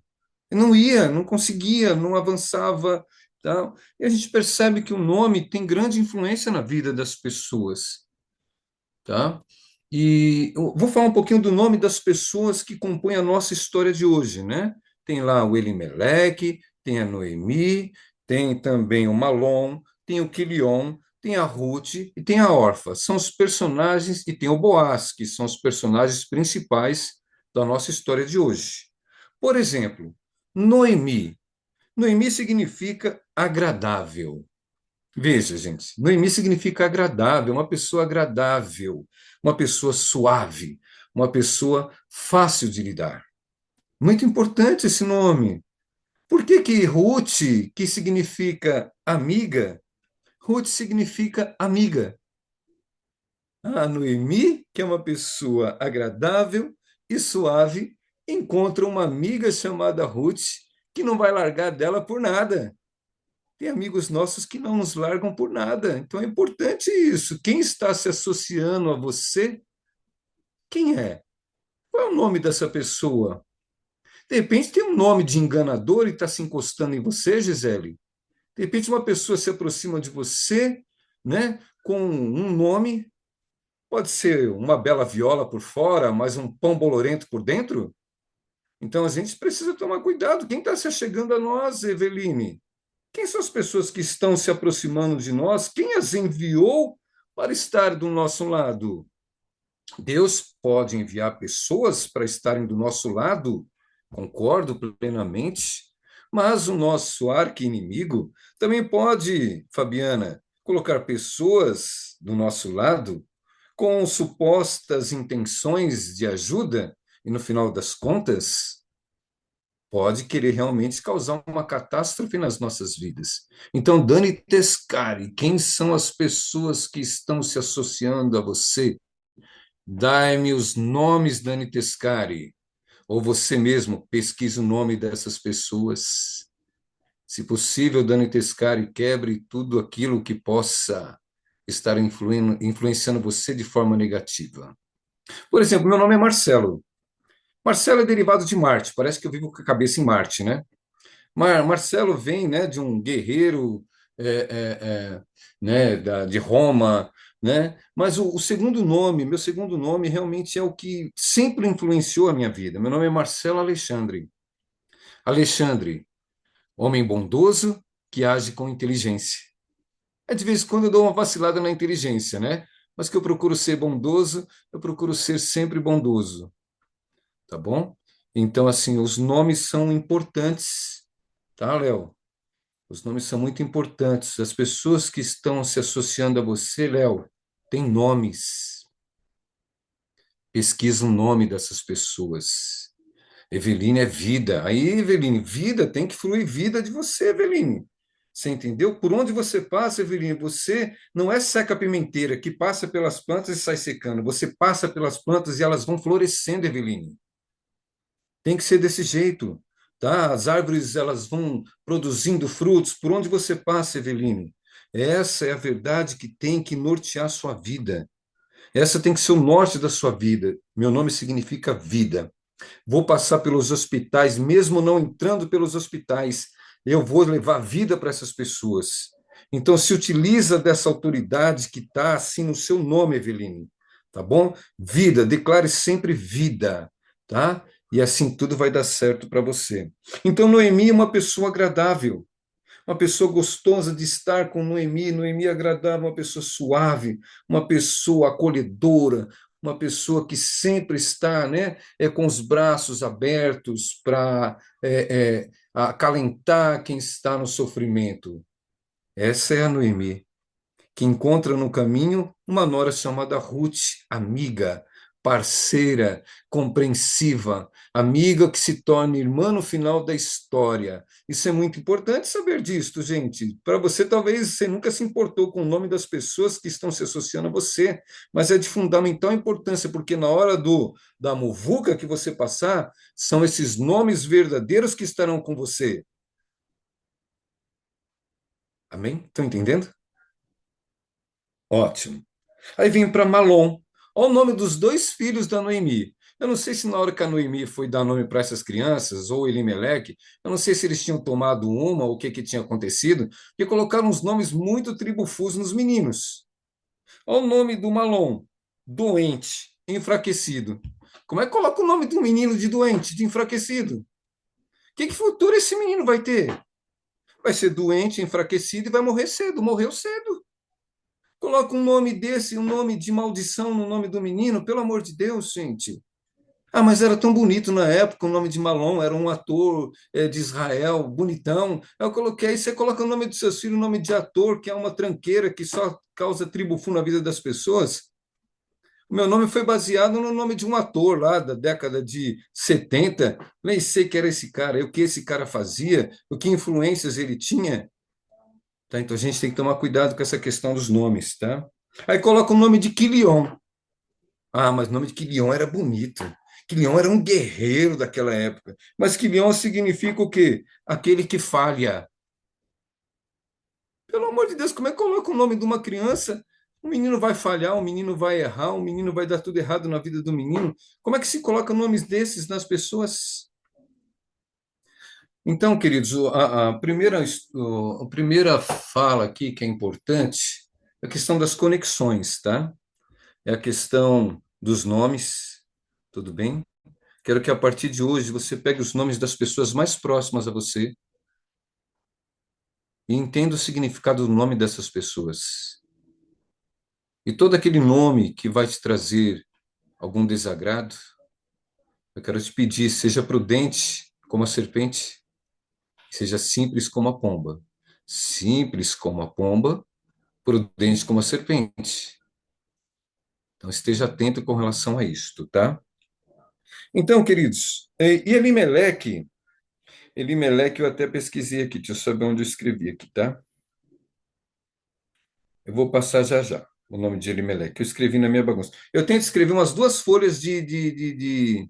Não ia, não conseguia, não avançava, tal. E a gente percebe que o nome tem grande influência na vida das pessoas, tá? E eu vou falar um pouquinho do nome das pessoas que compõem a nossa história de hoje, né? Tem lá o Elimeleque, tem a Noemi, tem também o Malom, tem o Quilion, tem a Ruth e tem a Orfa. São os personagens, e tem o Boaz, que são os personagens principais da nossa história de hoje. Por exemplo, Noemi. Noemi significa agradável. Veja, gente, Noemi significa agradável, uma pessoa agradável, uma pessoa suave, uma pessoa fácil de lidar. Muito importante esse nome. Por que que Ruth, que significa amiga, Ruth significa amiga? A Noemi, que é uma pessoa agradável e suave, encontra uma amiga chamada Ruth, que não vai largar dela por nada. Tem amigos nossos que não nos largam por nada. Então é importante isso. Quem está se associando a você? Quem é? Qual é o nome dessa pessoa? De repente tem um nome de enganador e está se encostando em você, Gisele. De repente uma pessoa se aproxima de você, né, com um nome, pode ser uma bela viola por fora, mas um pão bolorento por dentro. Então a gente precisa tomar cuidado. Quem está se chegando a nós, Eveline? Quem são as pessoas que estão se aproximando de nós? Quem as enviou para estar do nosso lado? Deus pode enviar pessoas para estarem do nosso lado, concordo plenamente, mas o nosso arqui-inimigo também pode, Fabiana, colocar pessoas do nosso lado com supostas intenções de ajuda e, no final das contas, pode querer realmente causar uma catástrofe nas nossas vidas. Então, Dani Tescari, quem são as pessoas que estão se associando a você? Dai-me os nomes, Dani Tescari, ou você mesmo pesquise o nome dessas pessoas. Se possível, Dani Tescari, quebre tudo aquilo que possa estar influenciando você de forma negativa. Por exemplo, meu nome é Marcelo. Marcelo é derivado de Marte, parece que eu vivo com a cabeça em Marte, né? Marcelo vem, né, de um guerreiro, é, né, de Roma, né? Mas o segundo nome, meu segundo nome, realmente é o que sempre influenciou a minha vida. Meu nome é Marcelo Alexandre. Alexandre, homem bondoso que age com inteligência. É de vez em quando eu dou uma vacilada na inteligência, né? Mas que eu procuro ser bondoso, eu procuro ser sempre bondoso, tá bom? Então, assim, os nomes são importantes, tá, Léo? Os nomes são muito importantes. As pessoas que estão se associando a você, Léo, têm nomes. Pesquisa o nome dessas pessoas. Eveline é vida. Aí, Eveline, vida tem que fluir vida de você, Eveline. Você entendeu? Por onde você passa, Eveline, você não é seca-pimenteira que passa pelas plantas e sai secando. Você passa pelas plantas e elas vão florescendo, Eveline. Tem que ser desse jeito, tá? As árvores elas vão produzindo frutos por onde você passa, Eveline. Essa é a verdade que tem que nortear a sua vida. Essa tem que ser o norte da sua vida. Meu nome significa vida. Vou passar pelos hospitais, mesmo não entrando pelos hospitais, eu vou levar vida para essas pessoas. Então, se utiliza dessa autoridade que está assim no seu nome, Eveline, tá bom? Vida, declare sempre vida, tá? E assim tudo vai dar certo para você. Então, Noemi é uma pessoa agradável, uma pessoa gostosa de estar com Noemi, Noemi é agradável, uma pessoa suave, uma pessoa acolhedora, uma pessoa que sempre está, né, com os braços abertos para acalentar quem está no sofrimento. Essa é a Noemi que encontra no caminho uma nora chamada Ruth, amiga, parceira, compreensiva, amiga que se torna irmã no final da história. Isso é muito importante saber disso, gente. Para você, talvez você nunca se importou com o nome das pessoas que estão se associando a você, mas é de fundamental importância, porque na hora da muvuca que você passar, são esses nomes verdadeiros que estarão com você. Amém? Estão entendendo? Ótimo. Aí vem para Malom. Olha o nome dos dois filhos da Noemi. Eu não sei se na hora que a Noemi foi dar nome para essas crianças, ou Elimeleque, eu não sei se eles tinham tomado uma ou o que, que tinha acontecido, porque colocaram uns nomes muito tribufusos nos meninos. Olha o nome do Malom, doente, enfraquecido. Como é que coloca o nome de um menino de doente, de enfraquecido? Que futuro esse menino vai ter? Vai ser doente, enfraquecido e vai morrer cedo. Morreu cedo. Coloca um nome desse, um nome de maldição no nome do menino, pelo amor de Deus, gente. Ah, mas era tão bonito na época, o nome de Malom, era um ator de Israel, bonitão. Eu coloquei, aí você coloca o nome dos seus filhos, o nome de ator, que é uma tranqueira que só causa tribufu na vida das pessoas. O meu nome foi baseado no nome de um ator lá da década de 70. Nem sei que era esse cara, o que esse cara fazia, o que influências ele tinha. Tá? Então a gente tem que tomar cuidado com essa questão dos nomes, tá? Aí coloca o nome de Quilion. Ah, mas o nome de Quilion era bonito. Quilion era um guerreiro daquela época. Mas Quilion significa o quê? Aquele que falha. Pelo amor de Deus, como é que coloca o nome de uma criança? Um menino vai falhar, um menino vai errar, um menino vai dar tudo errado na vida do menino. Como é que se coloca nomes desses nas pessoas? Então, queridos, a primeira fala aqui que é importante é a questão das conexões, tá? É a questão dos nomes, tudo bem? Quero que a partir de hoje você pegue os nomes das pessoas mais próximas a você e entenda o significado do nome dessas pessoas. E todo aquele nome que vai te trazer algum desagrado, eu quero te pedir, seja prudente como a serpente, seja simples como a pomba. Simples como a pomba, prudente como a serpente. Então, esteja atento com relação a isto, tá? Então, queridos, e Elimeleque eu até pesquisei aqui, deixa eu saber onde eu escrevi aqui, tá? Eu vou passar já já o nome de Elimeleque, eu escrevi na minha bagunça. Eu tento escrever umas 2 folhas de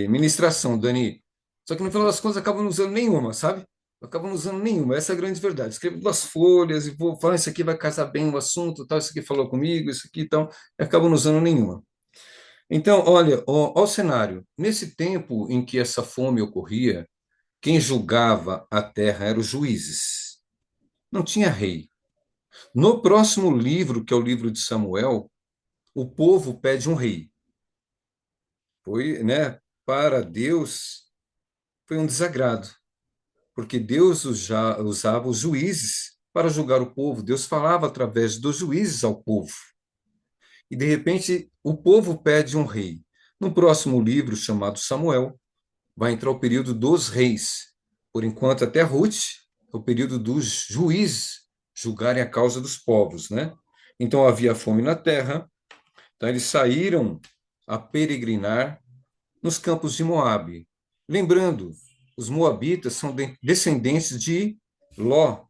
ministração, Dani, só que no final das contas eu acabo não usando nenhuma, sabe? Eu acabo não usando nenhuma, essa é a grande verdade. Escrevo 2 folhas e vou falar, isso aqui vai casar bem o assunto, tal, isso aqui falou comigo, isso aqui, então, eu acabo não usando nenhuma. Então, olha, ó o cenário. Nesse tempo em que essa fome ocorria, quem julgava a terra eram os juízes. Não tinha rei. No próximo livro, que é o livro de Samuel, o povo pede um rei. Foi, né, para Deus, foi um desagrado, porque Deus usava os juízes para julgar o povo. Deus falava através dos juízes ao povo. E, de repente, o povo pede um rei. No próximo livro, chamado Samuel, vai entrar o período dos reis. Por enquanto, até Ruth, é o período dos juízes julgarem a causa dos povos, né? Então havia fome na terra, então eles saíram a peregrinar nos campos de Moabe. Lembrando, os moabitas são descendentes de Ló.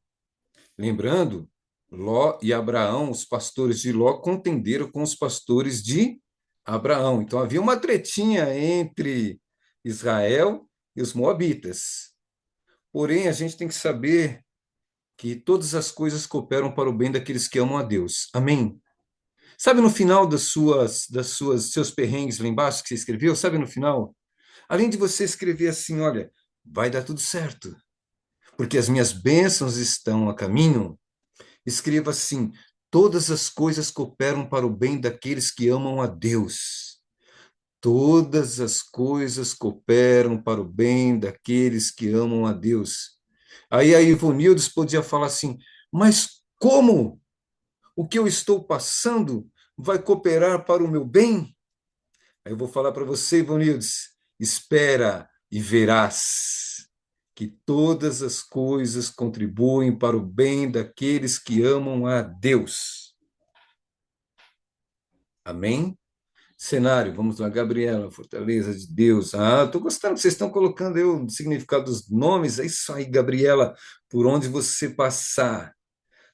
Lembrando, Ló e Abraão, os pastores de Ló, contenderam com os pastores de Abraão. Então havia uma tretinha entre Israel e os moabitas. Porém, a gente tem que saber que todas as coisas cooperam para o bem daqueles que amam a Deus. Amém? Sabe no final seus perrengues lá embaixo que você escreveu? Sabe no final? Além de você escrever assim, olha, vai dar tudo certo, porque as minhas bênçãos estão a caminho. Escreva assim: todas as coisas cooperam para o bem daqueles que amam a Deus. Todas as coisas cooperam para o bem daqueles que amam a Deus. Aí a Ivonildes podia falar assim: mas como o que eu estou passando vai cooperar para o meu bem? Aí eu vou falar para você, Ivonildes: espera e verás que todas as coisas contribuem para o bem daqueles que amam a Deus. Amém? Cenário, vamos lá, Gabriela, Fortaleza de Deus. Ah, estou gostando que vocês estão colocando aí o significado dos nomes. É isso aí, Gabriela, por onde você passar,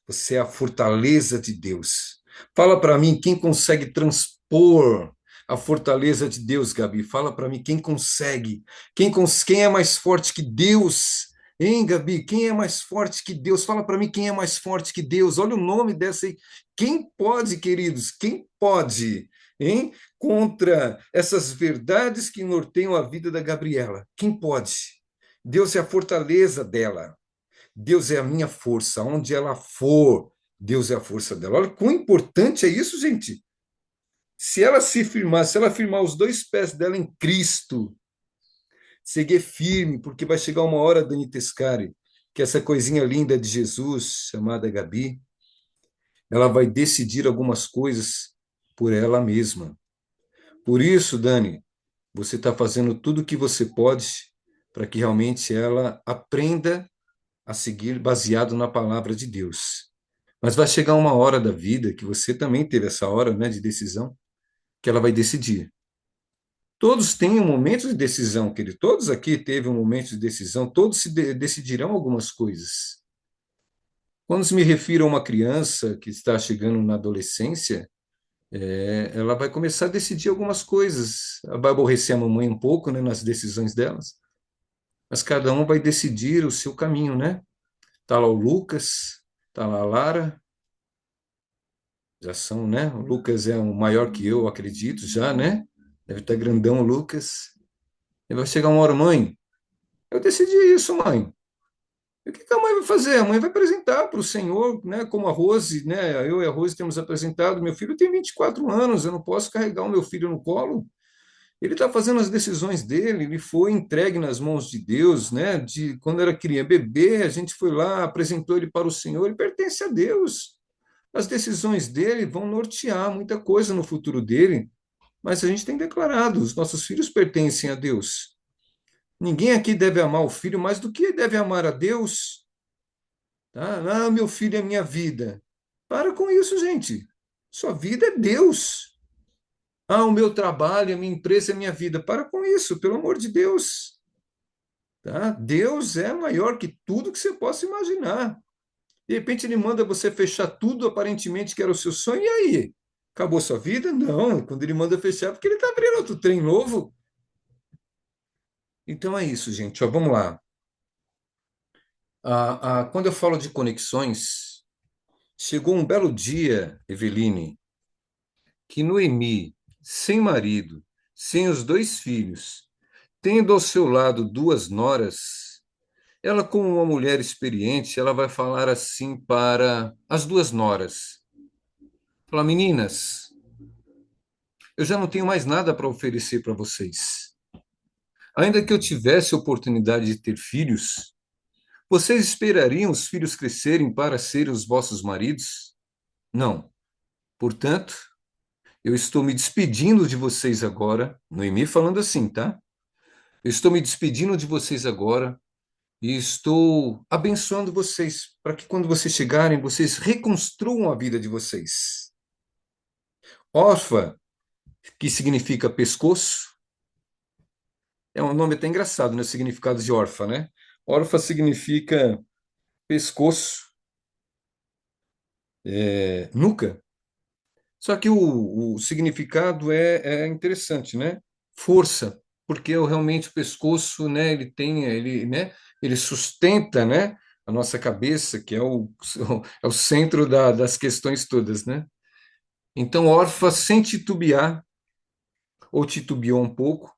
você é a fortaleza de Deus. Fala para mim quem consegue transpor a fortaleza de Deus, Gabi. Fala para mim quem consegue. Quem é mais forte que Deus? Hein, Gabi? Quem é mais forte que Deus? Fala para mim quem é mais forte que Deus. Olha o nome dessa aí. Quem pode, queridos? Quem pode? Hein? Contra essas verdades que norteiam a vida da Gabriela. Quem pode? Deus é a fortaleza dela. Deus é a minha força. Onde ela for, Deus é a força dela. Olha quão importante é isso, gente. Se ela se firmar, se ela firmar os 2 pés dela em Cristo, seguir firme, porque vai chegar uma hora, Dani Tescari, que essa coisinha linda de Jesus, chamada Gabi, ela vai decidir algumas coisas por ela mesma. Por isso, Dani, você está fazendo tudo o que você pode para que realmente ela aprenda a seguir baseado na palavra de Deus. Mas vai chegar uma hora da vida, que você também teve essa hora, né, de decisão, que ela vai decidir. Todos têm um momento de decisão, querido. Todos aqui teve um momento de decisão, todos decidirão algumas coisas. Quando se me refiro a uma criança que está chegando na adolescência, ela vai começar a decidir algumas coisas. Ela vai aborrecer a mamãe um pouco, né, nas decisões delas, mas cada um vai decidir o seu caminho, né? Tá lá o Lucas, tá lá a Lara, já são, né? O Lucas é um maior que eu, acredito, já, né? Deve estar grandão o Lucas. E vai chegar uma hora, mãe, eu decidi isso, mãe. E o que que a mãe vai fazer? A mãe vai apresentar para o Senhor, né? Como a Rose, né? Eu e a Rose temos apresentado. Meu filho tem 24 anos, eu não posso carregar o meu filho no colo. Ele está fazendo as decisões dele, ele foi entregue nas mãos de Deus, né? De quando era criança, bebê, a gente foi lá, apresentou ele para o Senhor, ele pertence a Deus. As decisões dele vão nortear muita coisa no futuro dele. mas a gente tem declarado, os nossos filhos pertencem a Deus. Ninguém aqui deve amar o filho mais do que deve amar a Deus. Tá? Ah, meu filho é minha vida. Para com isso, gente. Sua vida é Deus. Ah, o meu trabalho, a minha empresa é minha vida. Para com isso, pelo amor de Deus. Tá? Deus é maior que tudo que você possa imaginar. De repente ele manda você fechar tudo aparentemente que era o seu sonho, e aí? Acabou sua vida? Não, quando ele manda fechar, é porque ele está abrindo outro trem novo. Então é isso, gente. Ó, vamos lá. Quando eu falo de conexões, chegou um belo dia, Eveline, que Noemi, sem marido, sem os dois filhos, tendo ao seu lado duas noras, ela, como uma mulher experiente, ela vai falar assim para as duas noras. Fala, meninas, eu já não tenho mais nada para oferecer para vocês. Ainda que eu tivesse a oportunidade de ter filhos, vocês esperariam os filhos crescerem para serem os vossos maridos? Não. Portanto, eu estou me despedindo de vocês agora, Noemi falando assim, tá? Eu estou me despedindo de vocês agora e estou abençoando vocês para que quando vocês chegarem, vocês reconstruam a vida de vocês. Orfa, que significa pescoço, é um nome até engraçado, né? O significado de órfã, né? Órfã significa pescoço, nuca. Só que o significado é interessante, né? Força, porque realmente o pescoço, né? Ele sustenta, né? A nossa cabeça, que é é o centro das questões todas, né? Então, órfã, sem titubear, ou titubeou um pouco,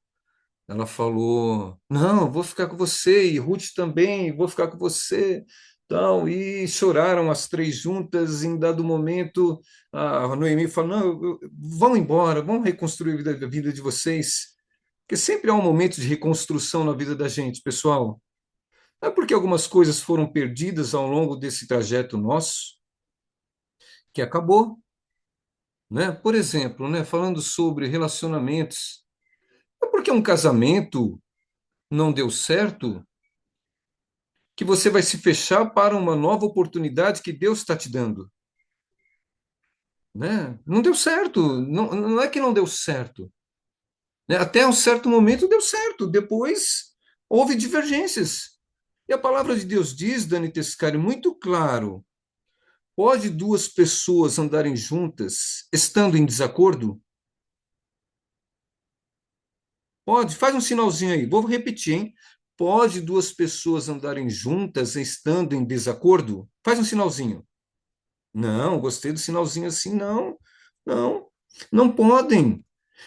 ela falou: Não, eu vou ficar com você, e Ruth também, vou ficar com você. Então, e choraram as três juntas. Em dado momento, a Noemi falou: Não, vão embora, vamos reconstruir a vida de vocês. Porque sempre há um momento de reconstrução na vida da gente, pessoal. Não é porque algumas coisas foram perdidas ao longo desse trajeto nosso que acabou, né? Por exemplo, né, falando sobre relacionamentos, não é porque um casamento não deu certo que você vai se fechar para uma nova oportunidade que Deus está te dando, né? Não deu certo, não é que não deu certo, né? Até um certo momento deu certo, depois houve divergências. E a palavra de Deus diz, Dani Tescari, muito claro: pode duas pessoas andarem juntas estando em desacordo? Pode, faz um sinalzinho aí, vou repetir, hein? Pode duas pessoas andarem juntas estando em desacordo? Faz um sinalzinho. Não, gostei do sinalzinho assim, não, não, não podem.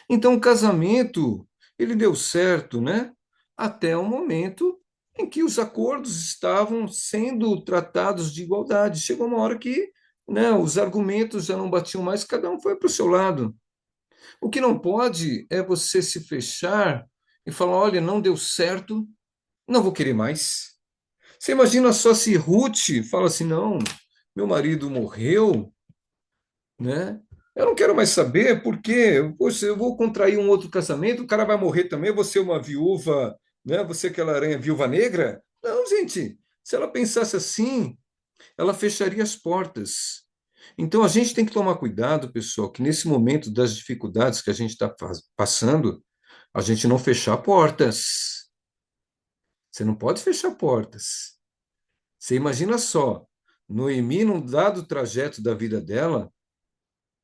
Então, o casamento, ele deu certo, né? Até o momento em que os acordos estavam sendo tratados de igualdade. Chegou uma hora que, né, os argumentos já não batiam mais, cada um foi para o seu lado. O que não pode é você se fechar e falar: olha, não deu certo, não vou querer mais. Você imagina só se Ruth fala assim: não, meu marido morreu, né? Eu não quero mais saber porque, poxa, eu vou contrair um outro casamento, o cara vai morrer também, eu vou ser uma viúva, né? Você aquela aranha viúva negra? Não, gente. Se ela pensasse assim, ela fecharia as portas. Então a gente tem que tomar cuidado, pessoal, que nesse momento das dificuldades que a gente está passando, a gente não fechar portas. Você não pode fechar portas. Você imagina só, Noemi, num dado trajeto da vida dela,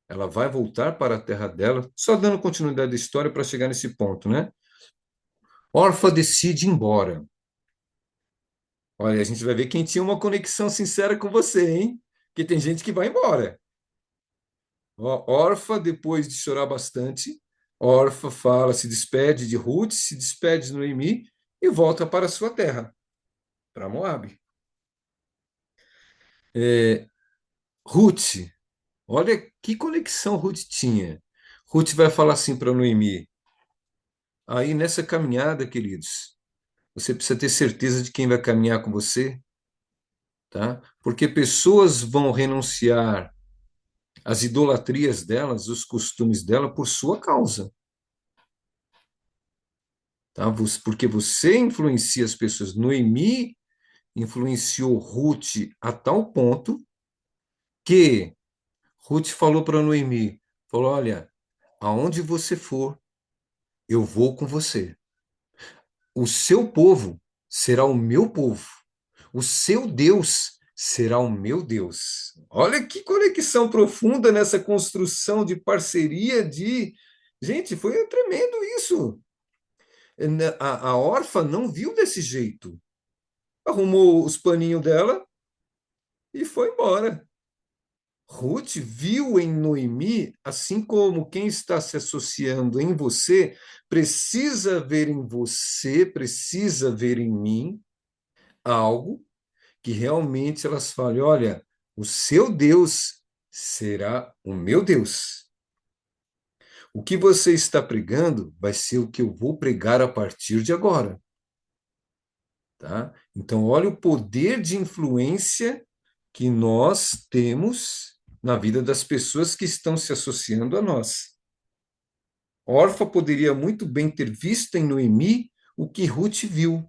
ela vai voltar para a terra dela, só dando continuidade à história para chegar nesse ponto, né? Orfa decide ir embora. Olha, a gente vai ver quem tinha uma conexão sincera com você, hein? Porque tem gente que vai embora. Ó, Orfa, depois de chorar bastante, Orfa fala, se despede de Ruth, se despede de Noemi e volta para a sua terra, para Moabe. Ruth, olha que conexão Ruth tinha. Ruth vai falar assim para Noemi: aí nessa caminhada, queridos, você precisa ter certeza de quem vai caminhar com você, tá? Porque pessoas vão renunciar às idolatrias delas, os costumes dela, por sua causa. tá? Porque você influencia as pessoas. Noemi influenciou Ruth a tal ponto que Ruth falou para Noemi, falou, olha, aonde você for, eu vou com você. O seu povo será o meu povo. O seu Deus será o meu Deus. Olha que conexão profunda nessa construção de parceria de... Gente, foi tremendo isso. A órfã não viu desse jeito. Arrumou os paninhos dela e foi embora. Ruth viu em Noemi, assim como quem está se associando em você, precisa ver em você, precisa ver em mim algo que realmente elas falem: olha, o seu Deus será o meu Deus. O que você está pregando vai ser o que eu vou pregar a partir de agora. Tá? Então, olha o poder de influência que nós temos na vida das pessoas que estão se associando a nós. Orfa poderia muito bem ter visto em Noemi o que Ruth viu,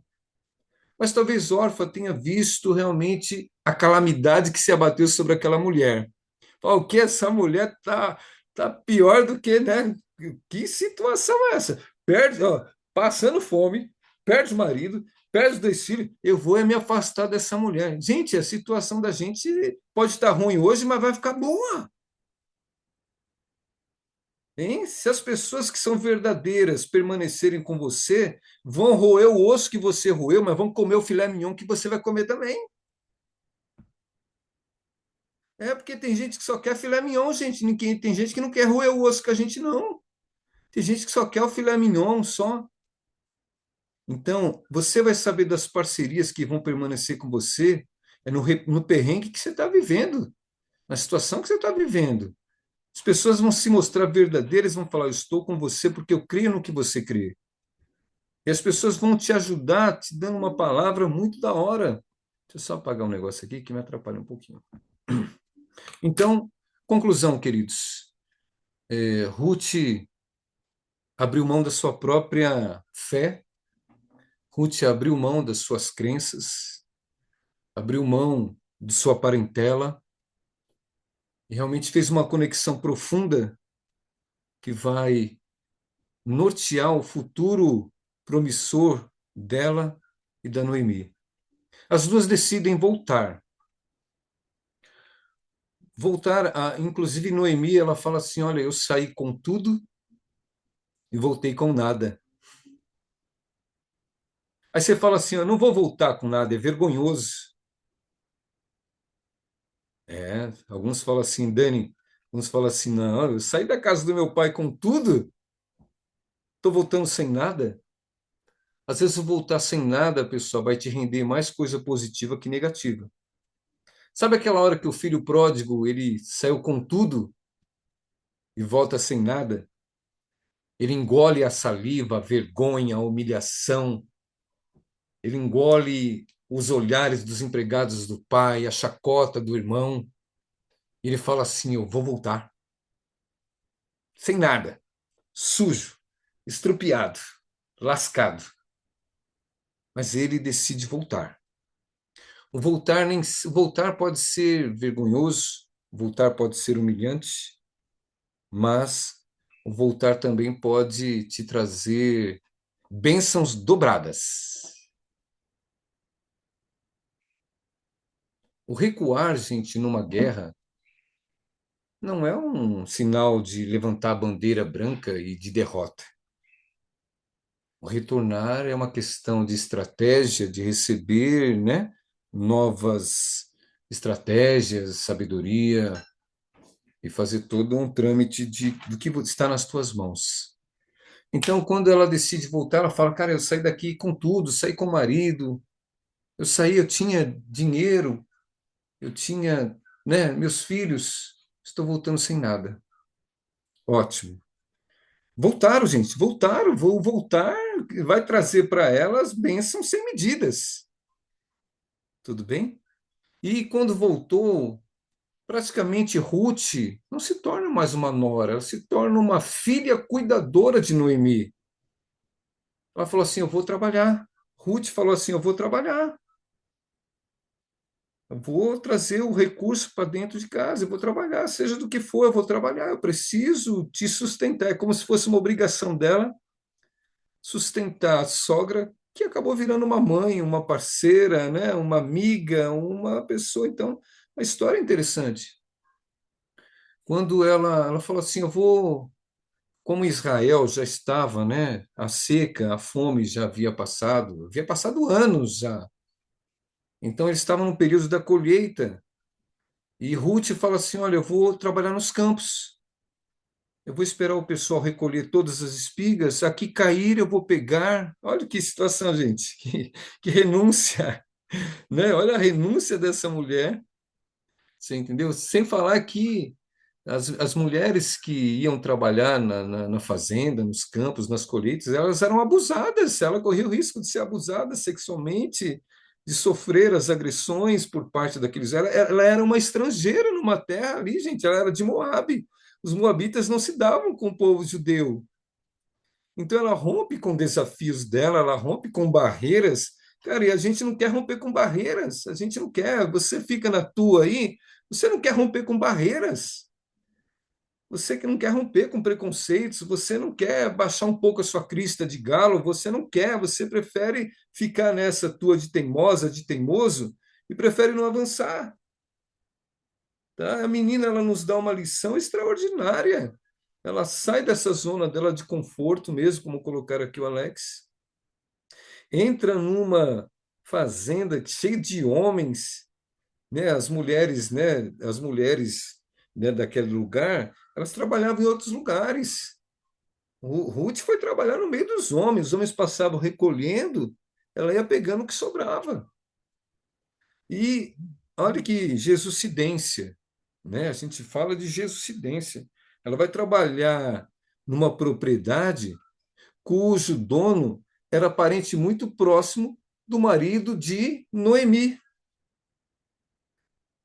mas talvez Orfa tenha visto realmente a calamidade que se abateu sobre aquela mulher. O que essa mulher tá pior do que, né? Que situação é essa? Perde, ó, passando fome, perde o marido, perde os 2 filhos, eu vou me afastar dessa mulher. Gente, a situação da gente pode estar ruim hoje, mas vai ficar boa. Hein? Se as pessoas que são verdadeiras permanecerem com você, vão roer o osso que você roeu, mas vão comer o filé mignon que você vai comer também. É porque tem gente que só quer filé mignon, gente. Tem gente que não quer roer o osso com a gente, não. Tem gente que só quer o filé mignon só. Então, você vai saber das parcerias que vão permanecer com você no perrengue que você está vivendo, na situação que você está vivendo. As pessoas vão se mostrar verdadeiras, vão falar: eu estou com você porque eu creio no que você crê. E as pessoas vão te ajudar, te dando uma palavra muito da hora. Deixa eu só apagar um negócio aqui que me atrapalha um pouquinho. Então, conclusão, queridos. Ruth abriu mão da sua própria fé, Ruth abriu mão das suas crenças, abriu mão de sua parentela e realmente fez uma conexão profunda que vai nortear o futuro promissor dela e da Noemi. As duas decidem voltar. Inclusive Noemi, ela fala assim: olha, eu saí com tudo e voltei com nada. Aí você fala assim: eu não vou voltar com nada, é vergonhoso. Alguns falam assim, Dani, alguns falam assim: não, eu saí da casa do meu pai com tudo, estou voltando sem nada. Às vezes, o voltar sem nada, pessoal, vai te render mais coisa positiva que negativa. Sabe aquela hora que o filho pródigo, ele saiu com tudo e volta sem nada? Ele engole a saliva, a vergonha, a humilhação, ele engole os olhares dos empregados do pai, a chacota do irmão. E ele fala assim: eu vou voltar. Sem nada, sujo, estrupiado, lascado. Mas ele decide voltar. O voltar pode ser vergonhoso, o voltar pode ser humilhante, mas o voltar também pode te trazer bênçãos dobradas. O recuar, gente, numa guerra, não é um sinal de levantar a bandeira branca e de derrota. O retornar é uma questão de estratégia, de receber, né, novas estratégias, sabedoria, e fazer todo um trâmite do que está nas tuas mãos. Então, quando ela decide voltar, ela fala: cara, eu saí daqui com tudo, saí com o marido, eu tinha dinheiro, eu tinha, né, meus filhos, estou voltando sem nada. Ótimo. Voltaram, gente, voltaram, vou voltar, vai trazer para elas bênçãos sem medidas. Tudo bem? E quando voltou, praticamente Ruth não se torna mais uma nora, ela se torna uma filha cuidadora de Noemi. Ela falou assim: eu vou trabalhar. Ruth falou assim: eu vou trabalhar. Eu vou trazer o recurso para dentro de casa, eu vou trabalhar, seja do que for, eu vou trabalhar, eu preciso te sustentar. É como se fosse uma obrigação dela sustentar a sogra, que acabou virando uma mãe, uma parceira, né? Uma amiga, uma pessoa. Então, uma história interessante. Quando ela falou assim: eu vou. Como Israel já estava, né? A seca, a fome já havia passado anos já. Então, eles estavam no período da colheita. E Ruth fala assim: olha, eu vou trabalhar nos campos. Eu vou esperar o pessoal recolher todas as espigas. Aqui cair, eu vou pegar. Olha que situação, gente. Que renúncia, né? Olha a renúncia dessa mulher. Você entendeu? Sem falar que as mulheres que iam trabalhar na fazenda, nos campos, nas colheitas, elas eram abusadas. Ela corria o risco de ser abusada sexualmente, de sofrer as agressões por parte daqueles. Ela era uma estrangeira numa terra ali, gente. Ela era de Moabe. Os moabitas não se davam com o povo judeu. Então ela rompe com desafios dela, ela rompe com barreiras. Cara, e a gente não quer romper com barreiras. A gente não quer. Você fica na tua aí, você não quer romper com barreiras. Você que não quer romper com preconceitos, você não quer baixar um pouco a sua crista de galo, você não quer, você prefere ficar nessa tua de teimosa, de teimoso, e prefere não avançar. Tá? A menina ela nos dá uma lição extraordinária. Ela sai dessa zona dela de conforto mesmo, como colocar aqui o Alex, entra numa fazenda cheia de homens, né? As mulheres, né, daquele lugar, elas trabalhavam em outros lugares. Ruth foi trabalhar no meio dos homens, os homens passavam recolhendo, ela ia pegando o que sobrava. E olha que jesucidência, né? A gente fala de jesucidência. Ela vai trabalhar numa propriedade cujo dono era parente muito próximo do marido de Noemi.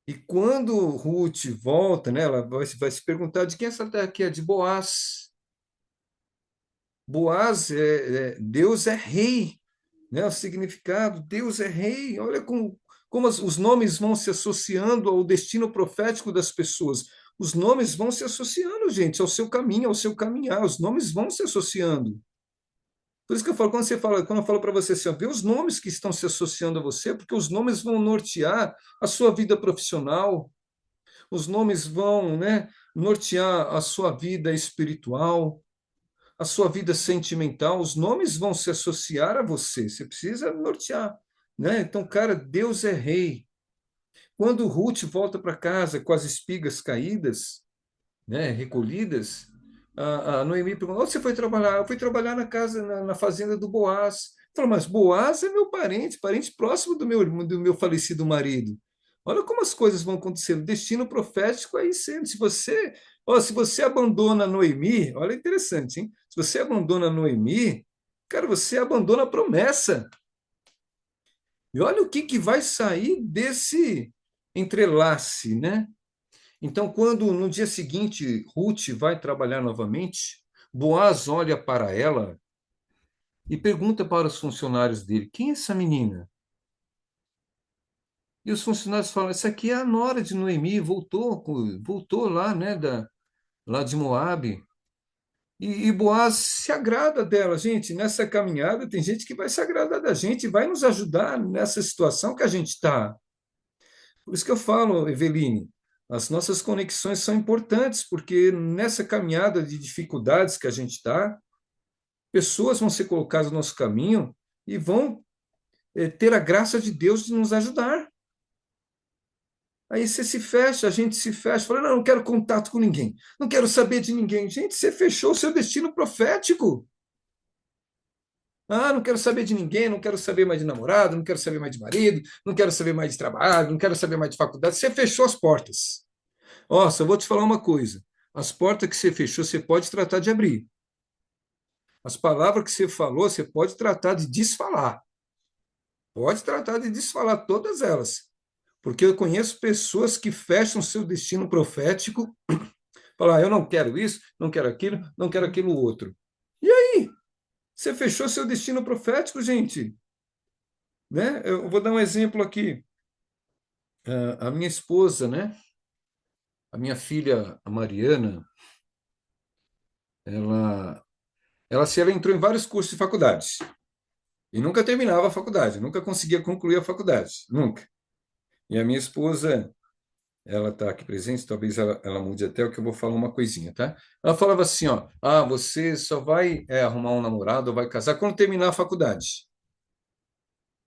E quando Ruth volta, né, ela vai se perguntar de quem essa terra aqui é, de Boaz. Boaz, Deus é rei, né? O significado, Deus é rei. Olha como os nomes vão se associando ao destino profético das pessoas. Os nomes vão se associando, gente, ao seu caminho, ao seu caminhar. Os nomes vão se associando. Por isso que eu falo, quando eu falo para você assim, ó, vê os nomes que estão se associando a você, porque os nomes vão nortear a sua vida profissional, os nomes vão, né, nortear a sua vida espiritual, a sua vida sentimental, os nomes vão se associar a você, você precisa nortear, né? Então, cara, Deus é rei. Quando Ruth volta para casa com as espigas caídas, né, recolhidas, a Noemi perguntou: onde você foi trabalhar? Eu fui trabalhar na casa, na fazenda do Boaz. Falou: mas Boaz é meu parente, parente próximo do meu falecido marido. Olha como as coisas vão acontecendo. Destino profético aí sendo. Se você abandona Noemi, olha interessante, hein? Se você abandona Noemi, cara, você abandona a promessa. E olha o que vai sair desse entrelace, né? Então, quando no dia seguinte Ruth vai trabalhar novamente, Boaz olha para ela e pergunta para os funcionários dele: quem é essa menina? E os funcionários falam: essa aqui é a nora de Noemi, voltou lá, né, lá de Moabe. E Boaz se agrada dela, gente. Nessa caminhada, tem gente que vai se agradar da gente, vai nos ajudar nessa situação que a gente está. Por isso que eu falo, Eveline, as nossas conexões são importantes, porque nessa caminhada de dificuldades que a gente está, pessoas vão ser colocadas no nosso caminho e vão ter a graça de Deus de nos ajudar. Aí você se fecha, a gente se fecha, fala: não quero contato com ninguém, não quero saber de ninguém. Gente, você fechou o seu destino profético. Ah, não quero saber de ninguém, não quero saber mais de namorado, não quero saber mais de marido, não quero saber mais de trabalho, não quero saber mais de faculdade. Você fechou as portas. Ó, só vou te falar uma coisa. As portas que você fechou, você pode tratar de abrir. As palavras que você falou, você pode tratar de desfalar. Pode tratar de desfalar todas elas. Porque eu conheço pessoas que fecham seu destino profético, falam: eu não quero isso, não quero aquilo outro. E aí? Você fechou seu destino profético, gente. Né? Eu vou dar um exemplo aqui. A minha esposa, né? A minha filha, a Mariana, ela, ela entrou em vários cursos de faculdades e nunca terminava a faculdade, nunca conseguia concluir a faculdade, nunca. E a minha esposa, ela está aqui presente, talvez ela mude até o que eu vou falar uma coisinha, tá? Ela falava assim, ó, você só vai arrumar um namorado ou vai casar quando terminar a faculdade.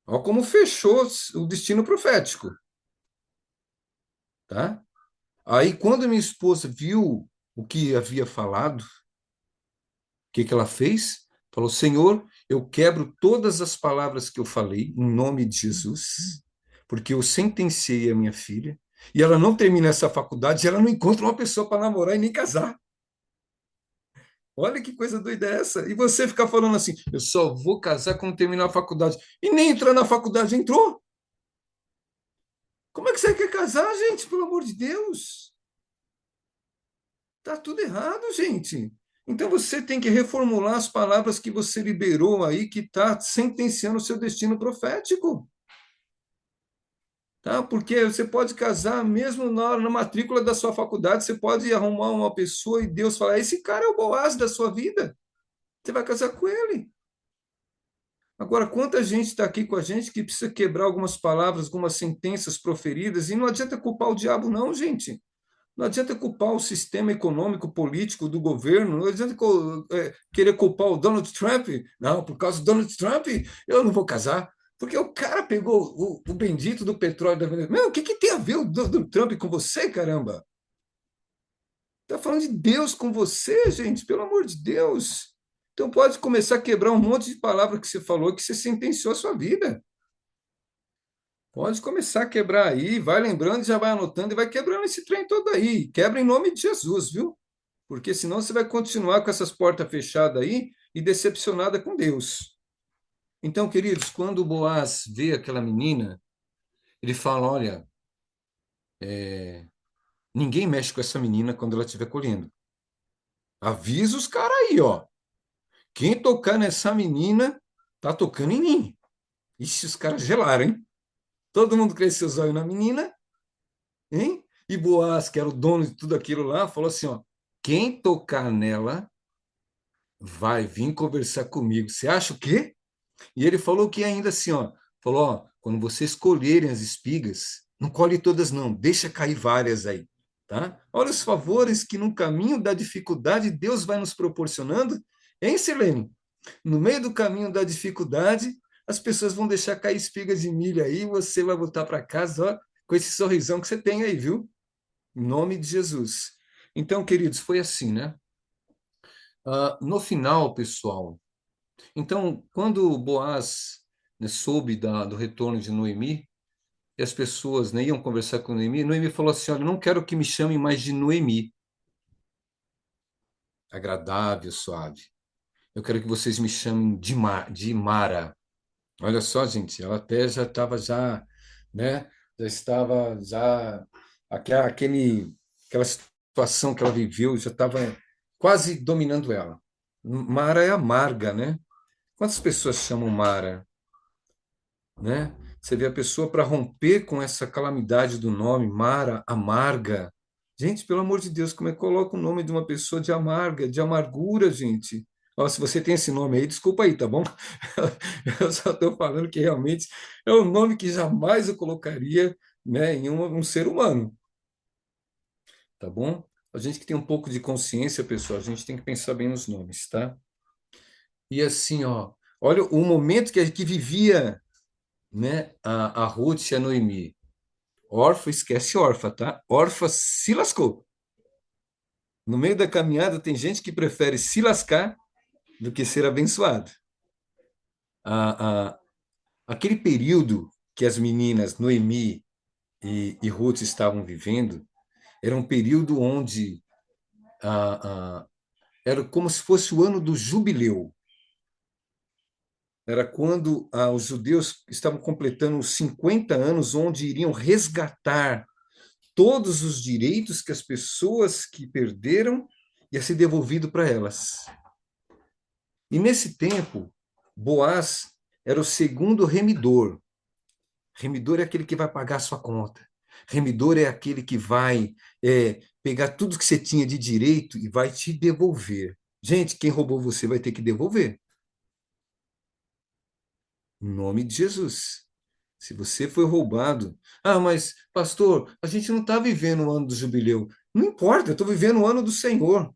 Olha como fechou o destino profético, tá? Aí, quando minha esposa viu o que havia falado, o que ela fez? Falou: Senhor, eu quebro todas as palavras que eu falei, em nome de Jesus, porque eu sentenciei a minha filha, e ela não termina essa faculdade, e ela não encontra uma pessoa para namorar e nem casar. Olha que coisa doida é essa. E você ficar falando assim: eu só vou casar quando terminar a faculdade. E nem entrar na faculdade entrou. Como é que você quer casar, gente? Pelo amor de Deus. Tá tudo errado, gente. Então você tem que reformular as palavras que você liberou aí, que está sentenciando o seu destino profético. Tá? Porque você pode casar mesmo na matrícula da sua faculdade, você pode arrumar uma pessoa e Deus falar: esse cara é o Boaz da sua vida. Você vai casar com ele. Agora, quanta gente está aqui com a gente que precisa quebrar algumas palavras, algumas sentenças proferidas, e não adianta culpar o diabo, não, gente. Não adianta culpar o sistema econômico, político do governo, não adianta querer culpar o Donald Trump. Não, por causa do Donald Trump, eu não vou casar. Porque o cara pegou o bendito do petróleo da Venezuela. Meu, o que, que tem a ver o Donald Trump com você, caramba? Está falando de Deus com você, gente, pelo amor de Deus. Então pode começar a quebrar um monte de palavras que você falou, que você sentenciou a sua vida. Pode começar a quebrar aí, vai lembrando, já vai anotando e vai quebrando esse trem todo aí. Quebra em nome de Jesus, viu? Porque senão você vai continuar com essas portas fechadas aí e decepcionada com Deus. Então, queridos, quando o Boaz vê aquela menina, ele fala: olha, ninguém mexe com essa menina quando ela estiver colhendo. Avisa os caras aí, ó. Quem tocar nessa menina, tá tocando em mim. Ixi, os caras gelaram, hein? Todo mundo cresceu os olhos na menina, hein? E Boaz, que era o dono de tudo aquilo lá, falou assim, ó: quem tocar nela vai vir conversar comigo. Você acha o quê? E ele falou que ainda assim, ó, falou: ó, quando vocês colherem as espigas, não colhe todas não, deixa cair várias aí, tá? Olha os favores que no caminho da dificuldade Deus vai nos proporcionando, hein, Silene? No meio do caminho da dificuldade, as pessoas vão deixar cair espigas de milho aí, e você vai voltar para casa, ó, com esse sorrisão que você tem aí, viu? Em nome de Jesus. Então, queridos, foi assim, né? No final, pessoal, então, quando o Boaz, né, soube do retorno de Noemi, e as pessoas, né, iam conversar com Noemi, Noemi falou assim: olha, não quero que me chamem mais de Noemi, agradável, suave. Eu quero que vocês me chamem de Mara. Olha só, gente, ela até já estava né, já estava aquela situação que ela viveu já estava quase dominando ela. Mara é amarga, né? Quantas pessoas chamam Mara, né? Você vê a pessoa para romper com essa calamidade do nome, Mara, amarga. Gente, pelo amor de Deus, como é que coloca o nome de uma pessoa de amarga, de amargura, gente? Ó, se você tem esse nome aí, desculpa aí, tá bom? Eu só estou falando que realmente é um nome que jamais eu colocaria, né, em um ser humano, tá bom? A gente que tem um pouco de consciência, pessoal, a gente tem que pensar bem nos nomes, tá? E assim, ó, olha o momento que vivia, né, a Ruth e a Noemi. Órfã, esquece órfã, tá? Órfã se lascou. No meio da caminhada, tem gente que prefere se lascar do que ser abençoado. A, a, aquele período que as meninas Noemi e Ruth estavam vivendo era um período onde era como se fosse o ano do jubileu. Era quando os judeus estavam completando os 50 anos, onde iriam resgatar todos os direitos que as pessoas que perderam ia ser devolvido para elas. E nesse tempo, Boaz era o segundo remidor. Remidor é aquele que vai pagar a sua conta. Remidor é aquele que vai pegar tudo que você tinha de direito e vai te devolver. Gente, quem roubou você vai ter que devolver. Em nome de Jesus. Se você foi roubado. Ah, mas, pastor, a gente não está vivendo o ano do jubileu. Não importa, eu estou vivendo o ano do Senhor.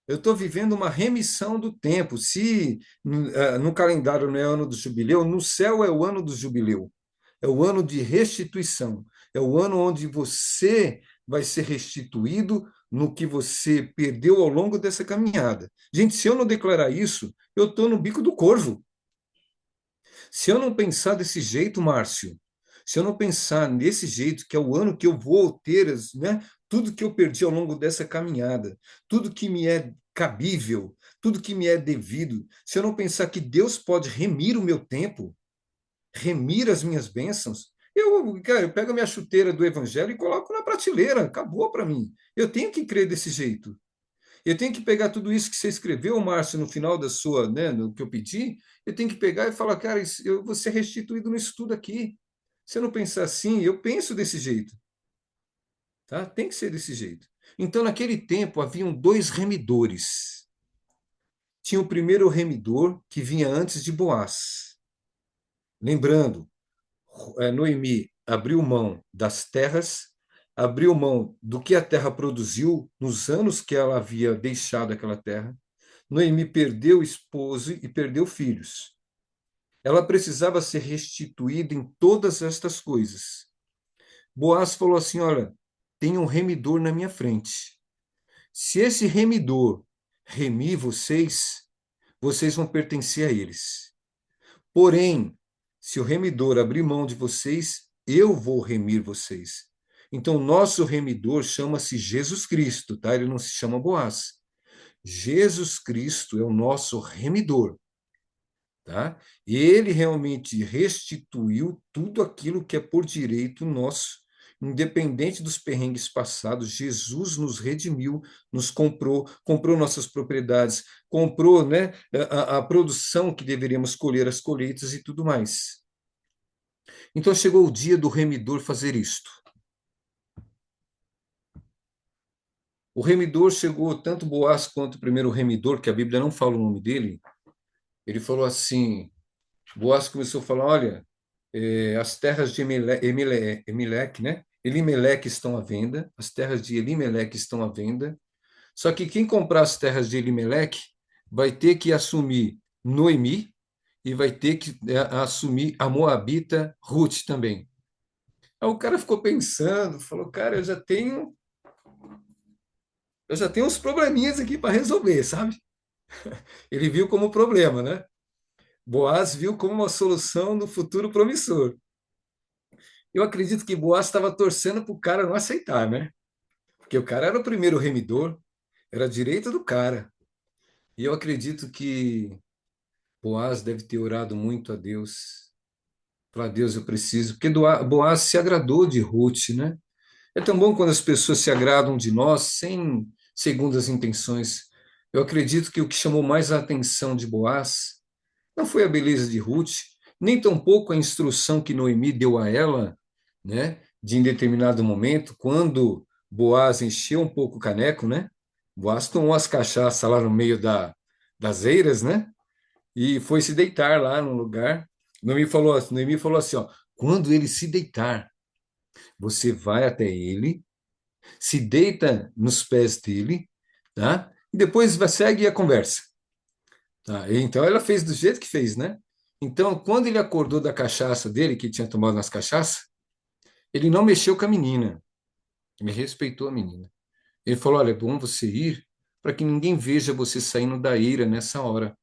Eu estou vivendo uma remissão do tempo. Se no calendário não é ano do jubileu, no céu é o ano do jubileu. É o ano de restituição. É o ano onde você vai ser restituído no que você perdeu ao longo dessa caminhada. Gente, se eu não declarar isso, eu estou no bico do corvo. Se eu não pensar desse jeito, Márcio, se eu não pensar nesse jeito, que é o ano que eu vou ter, né, tudo que eu perdi ao longo dessa caminhada, tudo que me é cabível, tudo que me é devido, se eu não pensar que Deus pode remir o meu tempo, remir as minhas bênçãos, cara, eu pego a minha chuteira do evangelho e coloco na prateleira, acabou para mim. Eu tenho que crer desse jeito. Eu tenho que pegar tudo isso que você escreveu, Márcio, no final da sua, né, no que eu pedi, eu tenho que pegar e falar, cara, eu vou ser restituído nisso tudo aqui. Se eu não pensar assim, eu penso desse jeito, tá? Tem que ser desse jeito. Então, naquele tempo, haviam dois remidores. Tinha o primeiro remidor, que vinha antes de Boaz. Lembrando, Noemi abriu mão das terras, abriu mão do que a terra produziu nos anos que ela havia deixado aquela terra. Noemi perdeu o esposo e perdeu filhos. Ela precisava ser restituída em todas estas coisas. Boaz falou assim: olha, tem um remidor na minha frente. Se esse remidor remir vocês, vocês vão pertencer a eles. Porém, se o remidor abrir mão de vocês, eu vou remir vocês. Então, nosso remidor chama-se Jesus Cristo, tá? Ele não se chama Boaz. Jesus Cristo é o nosso remidor, tá? Ele realmente restituiu tudo aquilo que é por direito nosso, independente dos perrengues passados. Jesus nos redimiu, nos comprou, comprou nossas propriedades, comprou, né, a produção que deveríamos colher, as colheitas e tudo mais. Então chegou o dia do remidor fazer isto. O remidor chegou, tanto Boaz quanto o primeiro remidor, que a Bíblia não fala o nome dele, ele falou assim, Boaz começou a falar, olha, as terras de Emelec, né? Elimeleque estão à venda, as terras de Elimeleque estão à venda, só que quem comprar as terras de Elimeleque vai ter que assumir Noemi e vai ter que assumir a Moabita Ruth também. Aí o cara ficou pensando, falou, cara, eu já tenho uns probleminhas aqui para resolver, sabe? Ele viu como problema, né? Boaz viu como uma solução no futuro promissor. Eu acredito que Boaz estava torcendo para o cara não aceitar, né? Porque o cara era o primeiro remidor, era a direita do cara. E eu acredito que Boaz deve ter orado muito a Deus. Falar, Deus, eu preciso. Porque Boaz se agradou de Ruth, né? É tão bom quando as pessoas se agradam de nós sem segundas intenções. Eu acredito que o que chamou mais a atenção de Boaz não foi a beleza de Ruth, nem tampouco a instrução que Noemi deu a ela, né? De em determinado momento, quando Boaz encheu um pouco o caneco, né? Boaz tomou as cachaças lá no meio das eiras, né? E foi se deitar lá no lugar. Noemi falou assim, ó, quando ele se deitar, você vai até ele, se deita nos pés dele, tá? E depois segue a conversa. Tá? Então ela fez do jeito que fez, né? Então, quando ele acordou da cachaça dele, que tinha tomado nas cachaças, ele não mexeu com a menina. Ele respeitou a menina. Ele falou: olha, é bom você ir para que ninguém veja você saindo da ira nessa hora.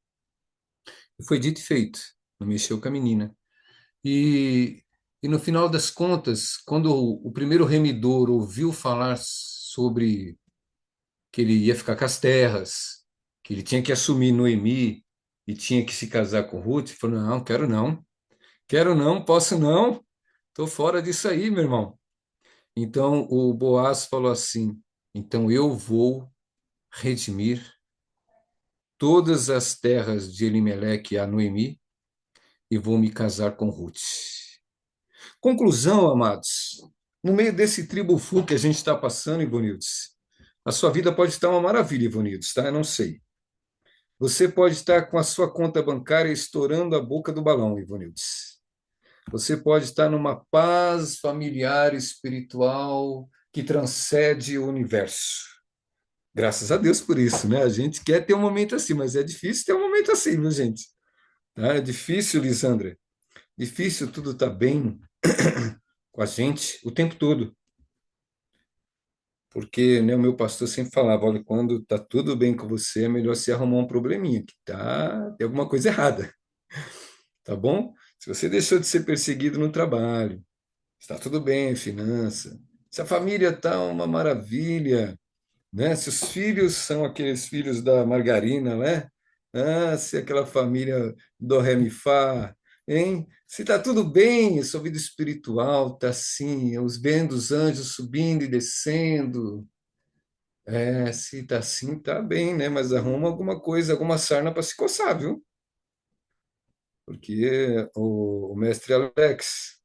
E foi dito e feito. Não mexeu com a menina. E no final das contas, quando o primeiro remidor ouviu falar sobre que ele ia ficar com as terras, que ele tinha que assumir Noemi e tinha que se casar com Ruth, ele falou: não, quero não, posso não, estou fora disso aí, meu irmão. Então o Boaz falou assim: então eu vou redimir todas as terras de Elimeleque a Noemi e vou me casar com Ruth. Conclusão, amados, no meio desse tribufu que a gente está passando, Ivonildes, a sua vida pode estar uma maravilha, Ivonildes, tá? Eu não sei. Você pode estar com a sua conta bancária estourando a boca do balão, Ivonildes. Você pode estar numa paz familiar, espiritual, que transcende o universo. Graças a Deus por isso, né? A gente quer ter um momento assim, mas é difícil ter um momento assim, viu, gente? Tá? É difícil, Lisandra. Difícil tudo tá bem com a gente o tempo todo. Porque, né, o meu pastor sempre falava, olha, quando tá tudo bem com você, é melhor você arrumar um probleminha, que tem alguma coisa errada, tá bom? Se você deixou de ser perseguido no trabalho, está tudo bem, finança, se a família tá uma maravilha, né? Se os filhos são aqueles filhos da margarina, né? Ah, se aquela família do Ré Mi Fá, hein? Se está tudo bem, sua vida espiritual está assim, os bens dos anjos subindo e descendo. Se está assim, está bem, né? Mas arruma alguma coisa, alguma sarna para se coçar, viu? Porque o mestre Alex,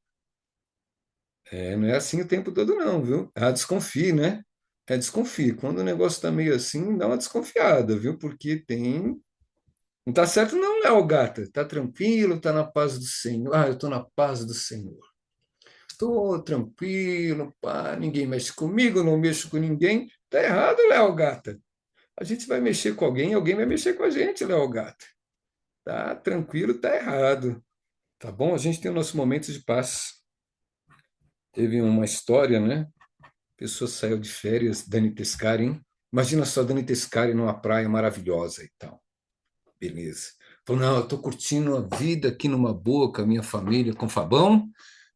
não é assim o tempo todo, não, viu? Ah, desconfie, né? Desconfie. Quando o negócio está meio assim, dá uma desconfiada, viu? Porque tem. Não tá certo, não, Léo Gata. Tá tranquilo, tá na paz do Senhor. Ah, eu tô na paz do Senhor. Tô tranquilo, pá, ninguém mexe comigo, não mexo com ninguém. Tá errado, Léo Gata. A gente vai mexer com alguém, alguém vai mexer com a gente, Léo Gata. Tá tranquilo, tá errado. Tá bom? A gente tem o nosso momento de paz. Teve uma história, né? A pessoa saiu de férias, Dani Tescari, hein? Imagina só Dani Tescari numa praia maravilhosa e tal. Beleza. Falou, não, eu estou curtindo a vida aqui numa boa com a minha família, com o Fabão,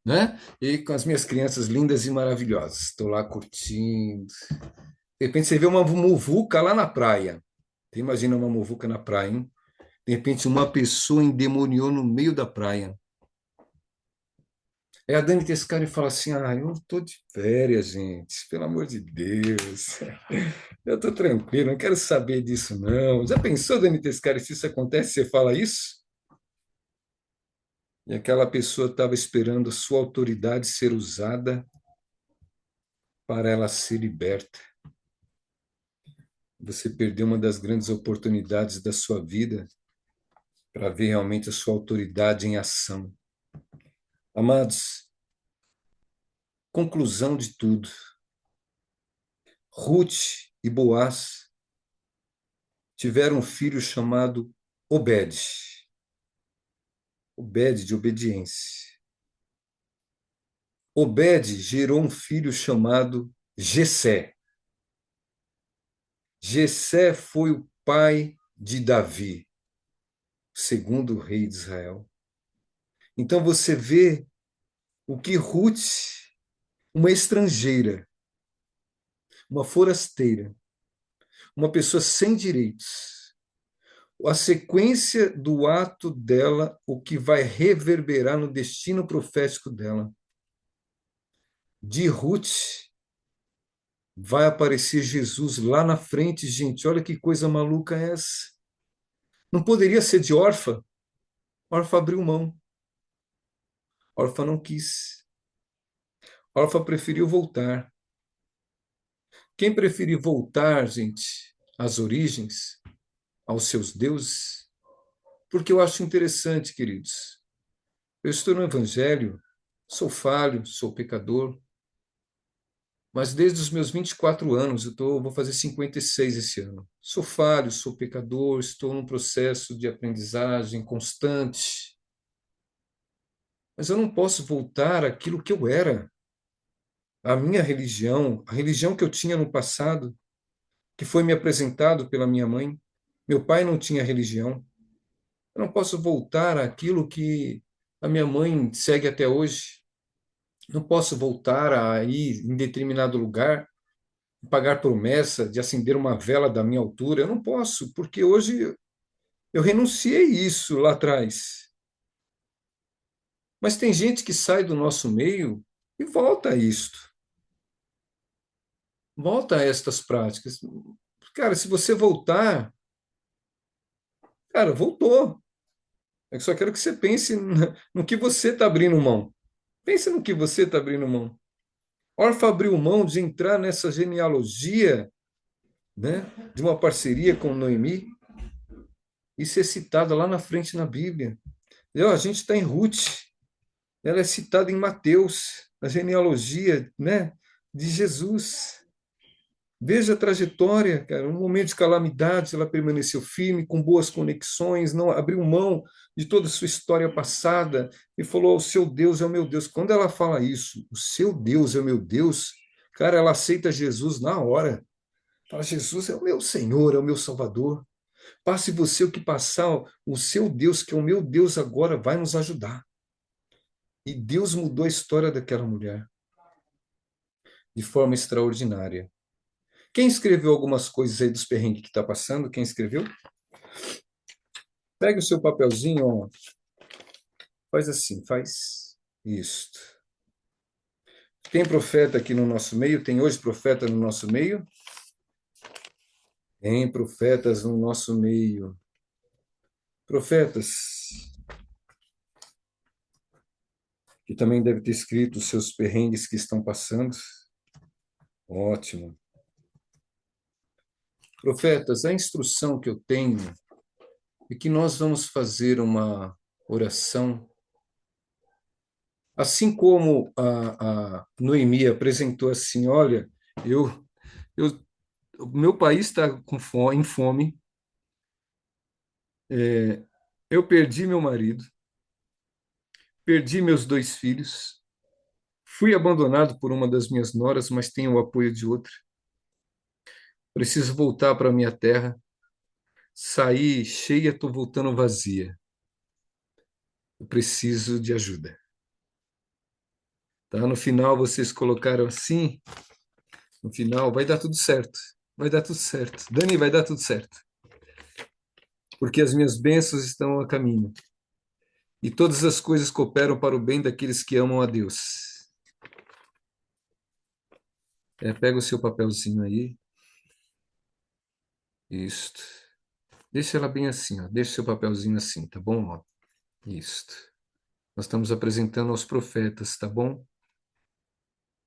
né? E com as minhas crianças lindas e maravilhosas. Estou lá curtindo. De repente você vê uma muvuca lá na praia. Você imagina uma muvuca na praia, hein? De repente uma pessoa endemoniou no meio da praia. Aí a Dani Tescari fala assim, eu estou de férias, gente, pelo amor de Deus. Eu estou tranquilo, não quero saber disso, não. Já pensou, Dani Tescari, se isso acontece, você fala isso? E aquela pessoa estava esperando a sua autoridade ser usada para ela ser liberta. Você perdeu uma das grandes oportunidades da sua vida para ver realmente a sua autoridade em ação. Amados, conclusão de tudo. Ruth e Boaz tiveram um filho chamado Obed. Obed de obediência. Obed gerou um filho chamado Jessé. Jessé foi o pai de Davi, segundo rei de Israel. Então você vê o que Ruth, uma estrangeira, uma forasteira, uma pessoa sem direitos, a sequência do ato dela, o que vai reverberar no destino profético dela. De Ruth vai aparecer Jesus lá na frente, gente. Olha que coisa maluca é essa. Não poderia ser de Orfa? Orfa abriu mão. Orfa não quis. Orfa preferiu voltar. Quem preferir voltar, gente, às origens, aos seus deuses? Porque eu acho interessante, queridos. Eu estou no Evangelho, sou falho, sou pecador, mas desde os meus 24 anos, vou fazer 56 esse ano. Sou falho, sou pecador, estou num processo de aprendizagem constante. Mas eu não posso voltar àquilo que eu era. A minha religião, a religião que eu tinha no passado, que foi me apresentado pela minha mãe. Meu pai não tinha religião. Eu não posso voltar àquilo que a minha mãe segue até hoje. Não posso voltar a ir em determinado lugar, pagar promessa de acender uma vela da minha altura. Eu não posso, porque hoje eu renunciei isso lá atrás. Mas tem gente que sai do nosso meio e volta a isto. Volta a estas práticas. Cara, se você voltar, Cara, voltou. Eu só quero que você pense no que você está abrindo mão. Pense no que você está abrindo mão. Orfa abriu mão de entrar nessa genealogia, né, de uma parceria com Noemi e ser citada lá na frente na Bíblia. A gente está em Ruth, ela é citada em Mateus, na genealogia, né, de Jesus. Veja a trajetória, cara. Um momento de calamidade, ela permaneceu firme, com boas conexões, não abriu mão de toda a sua história passada e falou: O seu Deus é o meu Deus. Quando ela fala isso, o seu Deus é o meu Deus, cara, ela aceita Jesus na hora. Fala: Jesus é o meu Senhor, é o meu Salvador. Passe você o que passar, o seu Deus, que é o meu Deus agora, vai nos ajudar. E Deus mudou a história daquela mulher de forma extraordinária. Quem escreveu algumas coisas aí dos perrengues que está passando? Quem escreveu? Pega o seu papelzinho, ó, faz assim, faz isto. Tem profeta aqui no nosso meio? Tem hoje profeta no nosso meio? Tem profetas no nosso meio. Profetas, que também deve ter escrito os seus perrengues que estão passando. Ótimo. Profetas, a instrução que eu tenho é que nós vamos fazer uma oração, assim como a Noemi apresentou assim, olha, eu, o meu país está em fome, eu perdi meu marido, perdi meus 2 filhos, fui abandonado por uma das minhas noras, mas tenho o apoio de outra. Preciso voltar para minha terra. Saí cheia, estou voltando vazia. Eu preciso de ajuda. Tá? No final, vocês colocaram assim. No final, vai dar tudo certo. Vai dar tudo certo. Dani, vai dar tudo certo. Porque as minhas bênçãos estão a caminho. E todas as coisas cooperam para o bem daqueles que amam a Deus. Pega o seu papelzinho aí. Isto. Deixa ela bem assim, ó. Deixa o seu papelzinho assim, tá bom? Ó. Isto. Nós estamos apresentando aos profetas, tá bom?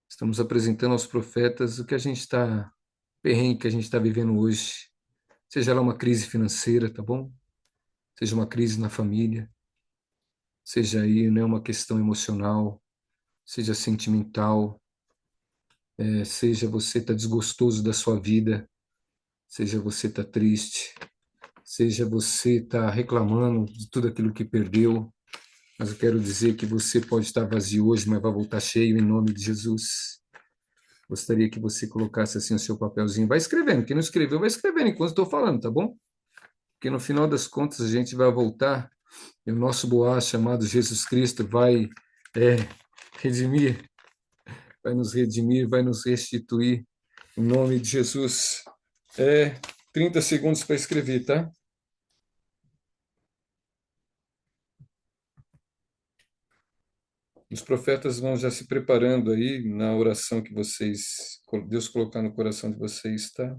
Estamos apresentando aos profetas o que a gente está, perrengue que a gente está vivendo hoje. Seja lá uma crise financeira, tá bom? Seja uma crise na família, seja aí, né, uma questão emocional, seja sentimental, seja você está desgostoso da sua vida, seja você está triste, seja você está reclamando de tudo aquilo que perdeu, mas eu quero dizer que você pode estar vazio hoje, mas vai voltar cheio em nome de Jesus. Gostaria que você colocasse assim o seu papelzinho. Vai escrevendo. Quem não escreveu, vai escrevendo enquanto estou falando, tá bom? Porque no final das contas a gente vai voltar e o nosso Boaz chamado Jesus Cristo vai redimir, vai nos redimir, vai nos restituir em nome de Jesus. 30 segundos para escrever, tá? Os profetas vão já se preparando aí na oração que Deus colocar no coração de vocês, tá?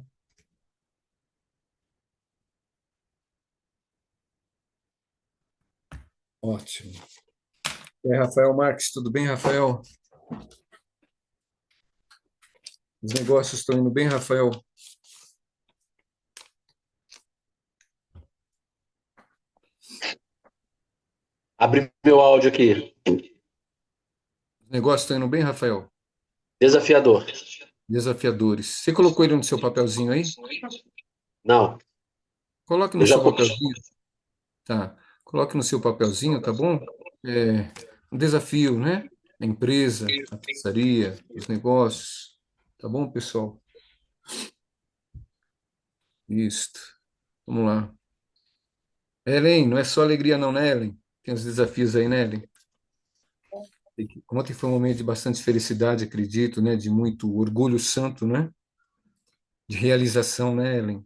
Ótimo. Rafael Marques, tudo bem, Rafael? Os negócios estão indo bem, Rafael? Abre meu áudio aqui. Os negócios estão indo bem, Rafael? Desafiador. Desafiadores. Você colocou ele no seu papelzinho aí? Não, Coloque no eu já seu papelzinho. Tá. Coloque no seu papelzinho, tá bom? Um desafio, né? A empresa, a pizzaria, os negócios. Tá bom, pessoal? Isto. Vamos lá. Ellen, não é só alegria não, né, Ellen? Tem os desafios aí, né, Ellen? Ontem foi um momento de bastante felicidade, acredito, né? De muito orgulho santo, né? De realização, né, Ellen?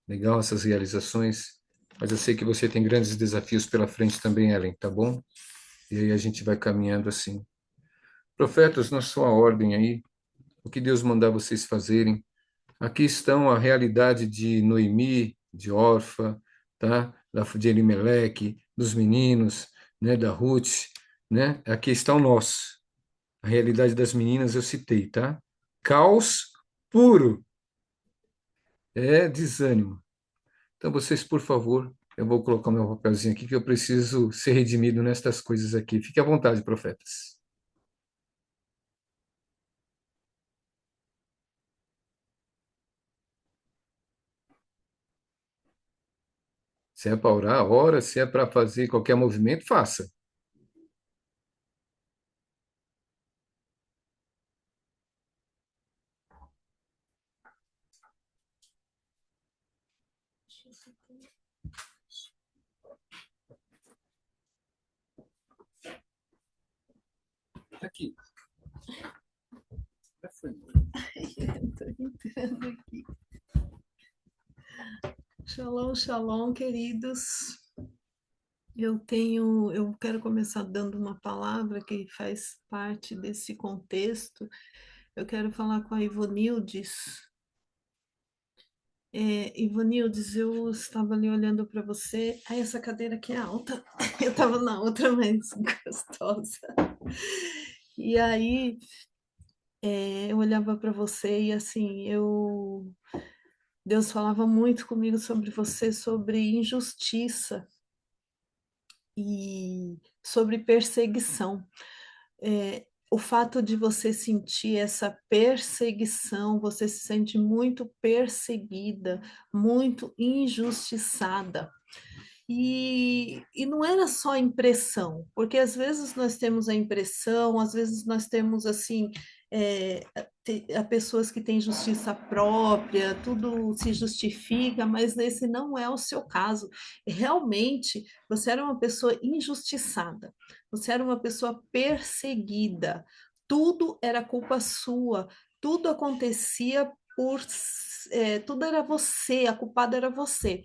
Legal essas realizações. Mas eu sei que você tem grandes desafios pela frente também, Ellen, tá bom? E aí a gente vai caminhando assim. Profetas, na sua ordem aí, o que Deus mandar vocês fazerem. Aqui estão a realidade de Noemi, de Orfa, tá? de Elimeleque, dos meninos, né, da Ruth, né? Aqui está o nosso. A realidade das meninas eu citei, tá? Caos puro, é desânimo. Então, vocês, por favor, eu vou colocar meu papelzinho aqui, que eu preciso ser redimido nestas coisas aqui. Fique à vontade, profetas. Se é para orar, ora. Se é para fazer qualquer movimento, faça. Aqui. Tô entrando aqui. Shalom, shalom, queridos. Eu quero começar dando uma palavra que faz parte desse contexto. Eu quero falar com a Ivonildes. Ivonildes, eu estava ali olhando para você. Ai, essa cadeira aqui é alta. Eu estava na outra mais gostosa. E aí, eu olhava para você e assim, Deus falava muito comigo sobre você, sobre injustiça e sobre perseguição. O fato de você sentir essa perseguição, você se sente muito perseguida, muito injustiçada. E não era só impressão, porque às vezes nós temos a impressão, às vezes nós temos assim, há pessoas que têm justiça própria, tudo se justifica, mas esse não é o seu caso. Realmente, você era uma pessoa injustiçada, você era uma pessoa perseguida, tudo era culpa sua, tudo acontecia tudo era você, a culpada era você.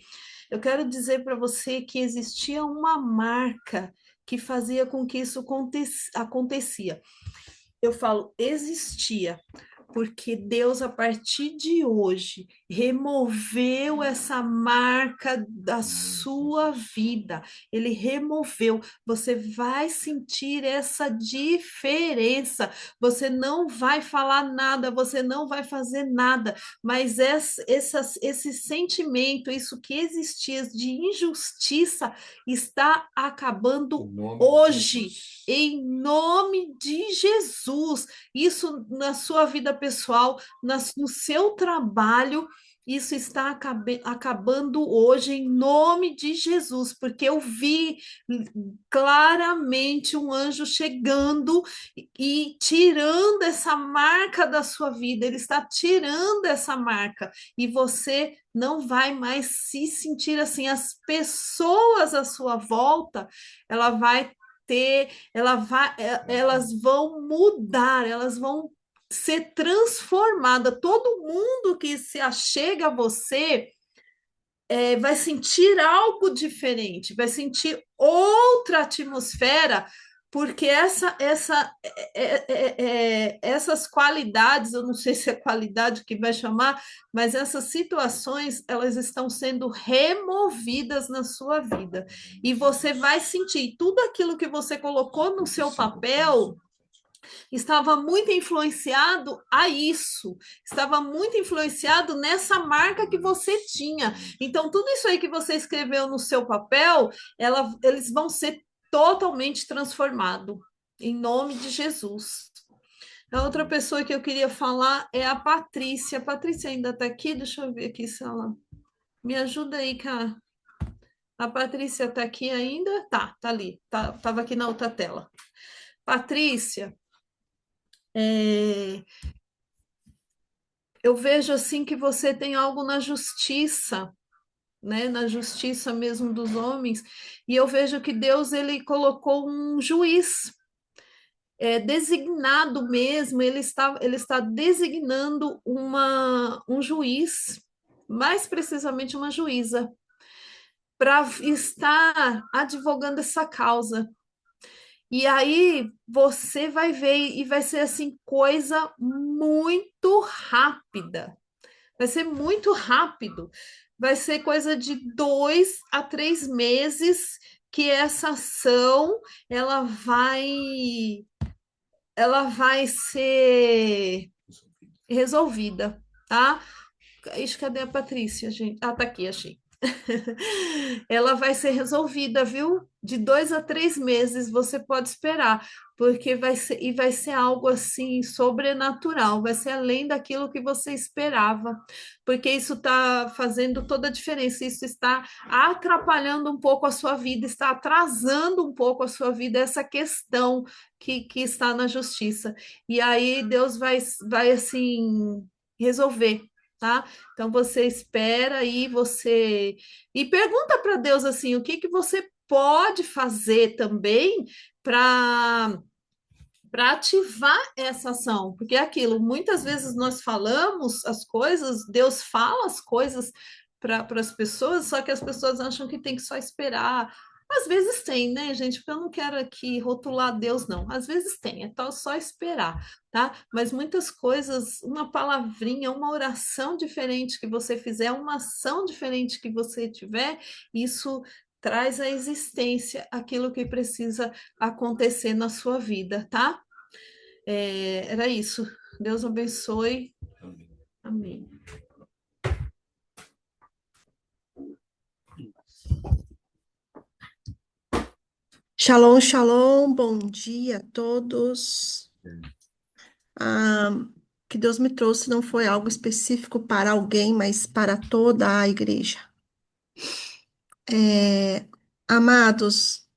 Eu quero dizer para você que existia uma marca que fazia com que isso acontecia. Eu falo existia, porque Deus, a partir de hoje, removeu essa marca da sua vida. Ele removeu. Você vai sentir essa diferença. Você não vai falar nada, você não vai fazer nada, mas esse sentimento, isso que existia de injustiça, está acabando hoje, em nome de Jesus. Isso na sua vida pessoal, no seu trabalho, isso está acabando hoje em nome de Jesus, porque eu vi claramente um anjo chegando e tirando essa marca da sua vida, ele está tirando essa marca, e você não vai mais se sentir assim. As pessoas à sua volta, ela vai elas vão mudar, elas vão ser transformadas. Todo mundo que se achega a você vai sentir algo diferente, vai sentir outra atmosfera, porque essas qualidades, eu não sei se é qualidade que vai chamar, mas essas situações, elas estão sendo removidas na sua vida. E você vai sentir tudo aquilo que você colocou no seu papel estava muito influenciado a isso, estava muito influenciado nessa marca que você tinha. Então, tudo isso aí que você escreveu no seu papel, eles vão ser totalmente transformados, em nome de Jesus. A outra pessoa que eu queria falar é a Patrícia. A Patrícia ainda está aqui? Deixa eu ver aqui se ela. Me ajuda aí, cara. A Patrícia está aqui ainda? Tá ali. Tava aqui na outra tela. Patrícia, eu vejo assim que você tem algo na justiça, né? Na justiça mesmo dos homens, e eu vejo que Deus ele colocou um juiz designado mesmo, ele está designando um juiz, mais precisamente uma juíza, para estar advogando essa causa. E aí você vai ver e vai ser assim coisa muito rápida. Vai ser muito rápido, vai ser coisa de 2 a 3 meses que essa ação ela vai ser resolvida, tá? Ixi, cadê a Patrícia, gente? Ah, tá aqui, achei. Ela vai ser resolvida, viu? De 2 a 3 meses você pode esperar, porque vai ser algo assim sobrenatural, vai ser além daquilo que você esperava, porque isso está fazendo toda a diferença, isso está atrapalhando um pouco a sua vida, está atrasando um pouco a sua vida, essa questão que está na justiça. E aí Deus vai assim resolver. Tá? Então você espera aí, você e pergunta para Deus assim, o que que você pode fazer também para ativar essa ação, porque é aquilo, muitas vezes nós falamos as coisas, Deus fala as coisas para as pessoas, só que as pessoas acham que tem que só esperar. Às vezes tem, né, gente? Porque eu não quero aqui rotular Deus, não. Às vezes tem, é só esperar, tá? Mas muitas coisas, uma palavrinha, uma oração diferente que você fizer, uma ação diferente que você tiver, isso traz à existência aquilo que precisa acontecer na sua vida, tá? Era isso. Deus abençoe. Amém. Shalom, shalom, bom dia a todos. Ah, que Deus me trouxe não foi algo específico para alguém, mas para toda a igreja. Amados,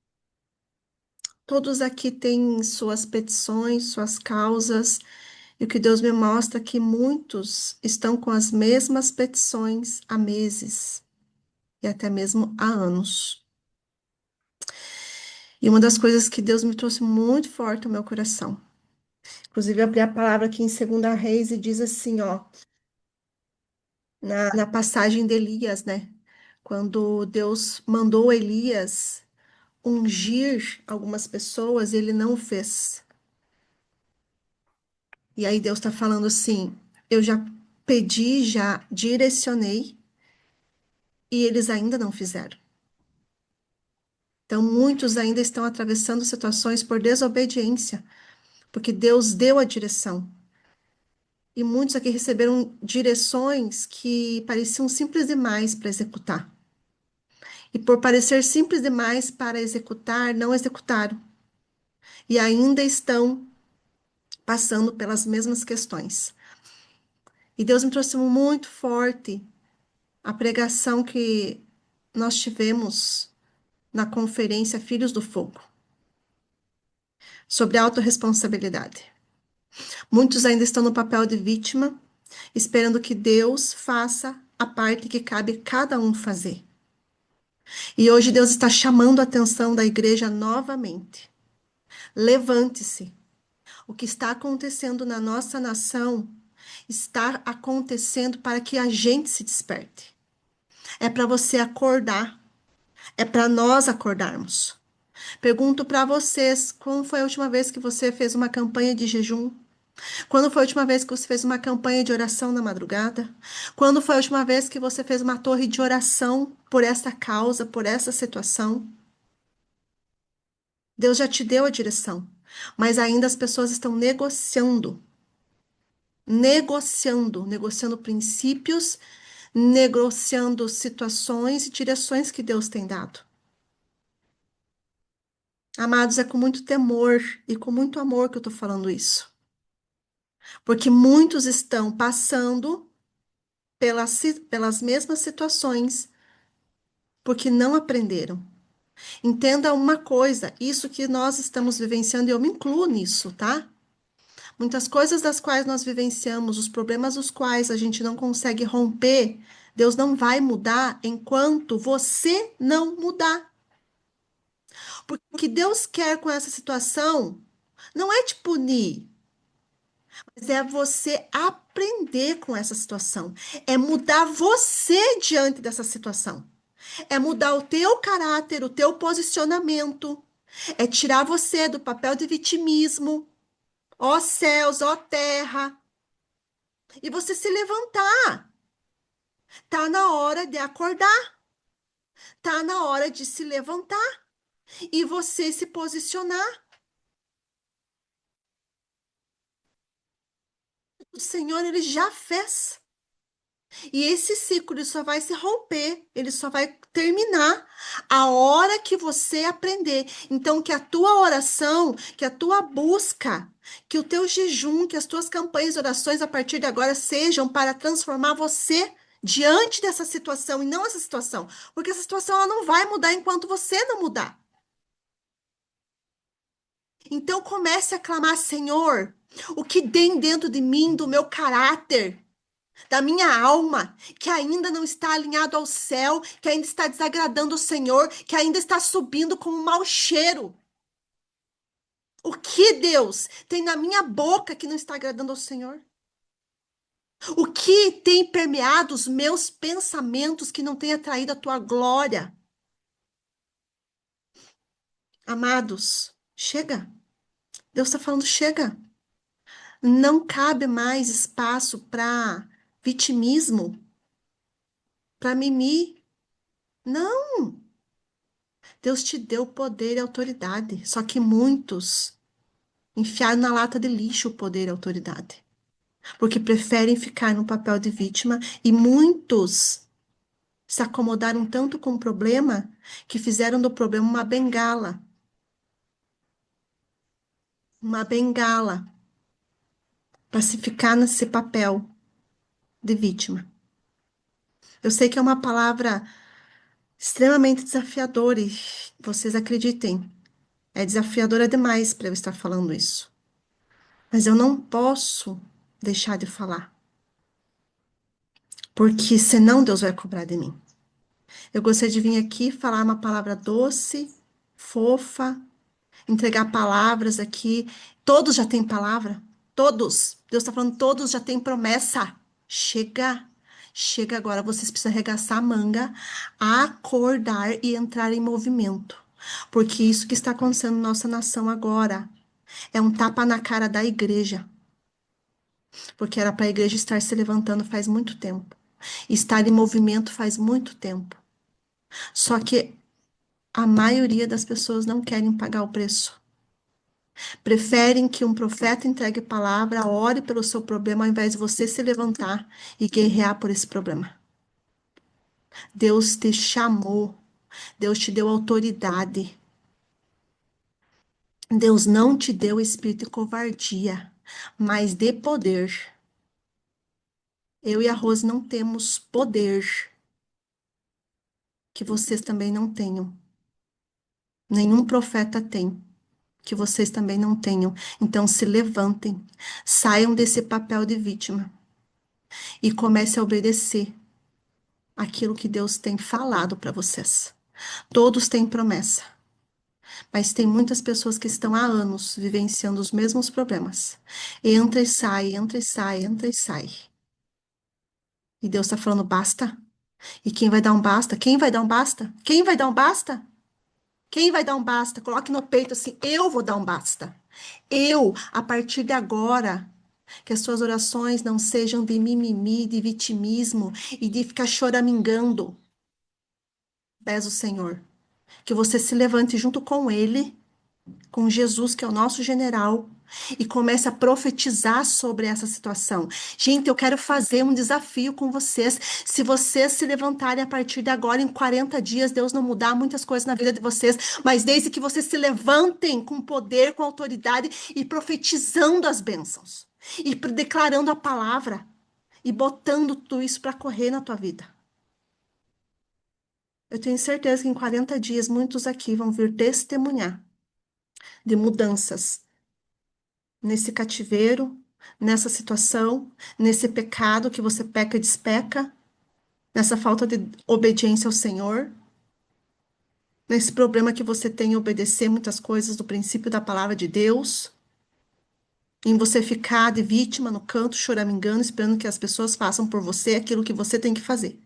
todos aqui têm suas petições, suas causas, e o que Deus me mostra é que muitos estão com as mesmas petições há meses e até mesmo há anos. E uma das coisas que Deus me trouxe muito forte ao meu coração. Inclusive, eu abri a palavra aqui em 2 Reis e diz assim, ó, na passagem de Elias, né? Quando Deus mandou Elias ungir algumas pessoas, ele não o fez. E aí Deus está falando assim, eu já pedi, já direcionei, e eles ainda não fizeram. Então, muitos ainda estão atravessando situações por desobediência, porque Deus deu a direção. E muitos aqui receberam direções que pareciam simples demais para executar. E por parecer simples demais para executar, não executaram. E ainda estão passando pelas mesmas questões. E Deus me trouxe muito forte a pregação que nós tivemos na conferência Filhos do Fogo, sobre autorresponsabilidade. Muitos ainda estão no papel de vítima, esperando que Deus faça a parte que cabe cada um fazer. E hoje Deus está chamando a atenção da igreja novamente. Levante-se. O que está acontecendo na nossa nação está acontecendo para que a gente se desperte. É para você acordar. É para nós acordarmos. Pergunto para vocês, quando foi a última vez que você fez uma campanha de jejum? Quando foi a última vez que você fez uma campanha de oração na madrugada? Quando foi a última vez que você fez uma torre de oração por essa causa, por essa situação? Deus já te deu a direção, mas ainda as pessoas estão negociando princípios, negociando situações e direções que Deus tem dado. Amados, é com muito temor e com muito amor que eu estou falando isso. Porque muitos estão passando pelas mesmas situações porque não aprenderam. Entenda uma coisa, isso que nós estamos vivenciando, e eu me incluo nisso, tá? Muitas coisas das quais nós vivenciamos, os problemas dos quais a gente não consegue romper, Deus não vai mudar enquanto você não mudar. Porque o que Deus quer com essa situação não é te punir, mas é você aprender com essa situação. É mudar você diante dessa situação. É mudar o teu caráter, o teu posicionamento. É tirar você do papel de vitimismo. Ó céus, ó terra. E você se levantar. Tá na hora de acordar, tá na hora de se levantar e você se posicionar. O Senhor, ele já fez. E esse ciclo ele só vai se romper, ele só vai terminar a hora que você aprender. Então, que a tua oração, que a tua busca, que o teu jejum, que as tuas campanhas de orações a partir de agora sejam para transformar você diante dessa situação e não essa situação. Porque essa situação ela não vai mudar enquanto você não mudar. Então, comece a clamar, Senhor, o que tem dentro de mim, do meu caráter, da minha alma, que ainda não está alinhado ao céu, que ainda está desagradando o Senhor, que ainda está subindo como um mau cheiro. O que, Deus, tem na minha boca que não está agradando ao Senhor? O que tem permeado os meus pensamentos que não tem atraído a tua glória? Amados, chega. Deus está falando, chega. Não cabe mais espaço para vitimismo, para mimimi. Não. Deus te deu poder e autoridade. Só que muitos enfiaram na lata de lixo o poder e a autoridade. Porque preferem ficar no papel de vítima. E muitos se acomodaram tanto com o problema que fizeram do problema uma bengala. Uma bengala para se ficar nesse papel de vítima. Eu sei que é uma palavra extremamente desafiadora e vocês acreditem, é desafiadora demais para eu estar falando isso. Mas eu não posso deixar de falar, porque senão Deus vai cobrar de mim. Eu gostaria de vir aqui falar uma palavra doce, fofa, entregar palavras aqui. Todos já têm palavra, todos. Deus está falando, todos já têm promessa. Chega, chega agora. Vocês precisam arregaçar a manga, acordar e entrar em movimento. Porque isso que está acontecendo na nossa nação agora é um tapa na cara da igreja. Porque era para a igreja estar se levantando faz muito tempo. Estar em movimento faz muito tempo. Só que a maioria das pessoas não querem pagar o preço. Preferem que um profeta entregue palavra, ore pelo seu problema, ao invés de você se levantar e guerrear por esse problema. Deus te chamou, Deus te deu autoridade. Deus não te deu espírito de covardia, mas de poder. Eu e a Rose não temos poder que vocês também não tenham. Nenhum profeta tem, que vocês também não tenham. Então se levantem, saiam desse papel de vítima e comecem a obedecer aquilo que Deus tem falado para vocês. Todos têm promessa, mas tem muitas pessoas que estão há anos vivenciando os mesmos problemas. Entra e sai, entra e sai, entra e sai. E Deus está falando basta. E quem vai dar um basta? Quem vai dar um basta? Quem vai dar um basta? Quem vai dar um basta? Coloque no peito assim, eu vou dar um basta. Eu, a partir de agora, que as suas orações não sejam de mimimi, de vitimismo e de ficar choramingando. Pesa o Senhor. Que você se levante junto com Ele, com Jesus, que é o nosso general, e comece a profetizar sobre essa situação. Gente, eu quero fazer um desafio com vocês. Se vocês se levantarem a partir de agora, em 40 dias, Deus não mudar muitas coisas na vida de vocês, mas desde que vocês se levantem com poder, com autoridade e profetizando as bênçãos, e declarando a palavra, e botando tudo isso para correr na tua vida. Eu tenho certeza que em 40 dias, muitos aqui vão vir testemunhar de mudanças nesse cativeiro, nessa situação, nesse pecado que você peca e despeca, nessa falta de obediência ao Senhor, nesse problema que você tem em obedecer muitas coisas do princípio da palavra de Deus, em você ficar de vítima no canto, choramingando, esperando que as pessoas façam por você aquilo que você tem que fazer.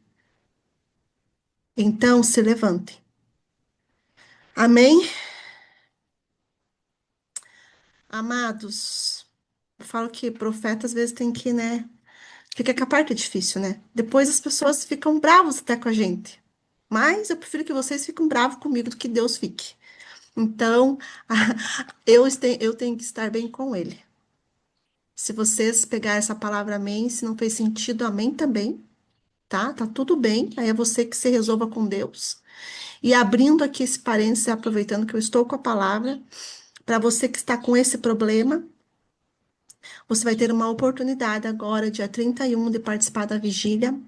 Então, se levante. Amém? Amados, eu falo que profeta às vezes tem que, né, Fica que a parte é difícil, né? Depois as pessoas ficam bravas até com a gente. Mas eu prefiro que vocês fiquem bravos comigo do que Deus fique. Então, eu tenho que estar bem com Ele. Se vocês pegar essa palavra amém, se não fez sentido, amém também, tá? Tá tudo bem. Aí é você que se resolva com Deus. E abrindo aqui esse parênteses, aproveitando que eu estou com a palavra, para você que está com esse problema, você vai ter uma oportunidade agora, dia 31, de participar da vigília.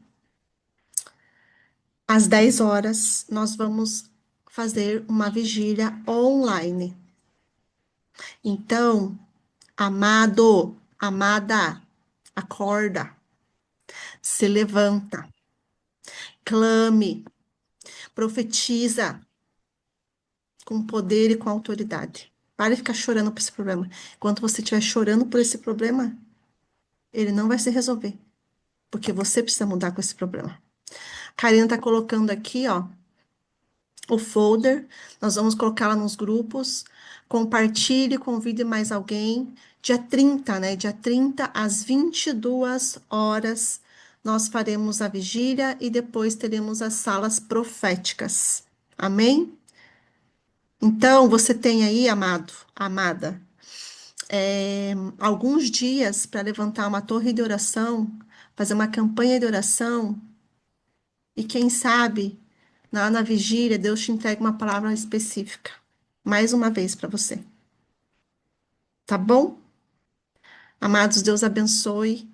Às 10 horas, nós vamos fazer uma vigília online. Então, amado, amada, acorda, se levanta, clame, profetiza com poder e com autoridade. Pare de ficar chorando por esse problema. Enquanto você estiver chorando por esse problema, ele não vai se resolver, porque você precisa mudar com esse problema. A Karina está colocando aqui, ó, o folder. Nós vamos colocá-la nos grupos. Compartilhe, convide mais alguém. Dia 30, né? Dia 30 às 22 horas, nós faremos a vigília e depois teremos as salas proféticas. Amém? Então, você tem aí, amado, amada, alguns dias para levantar uma torre de oração, fazer uma campanha de oração, e quem sabe, na vigília, Deus te entrega uma palavra específica. Mais uma vez para você. Tá bom? Amados, Deus abençoe.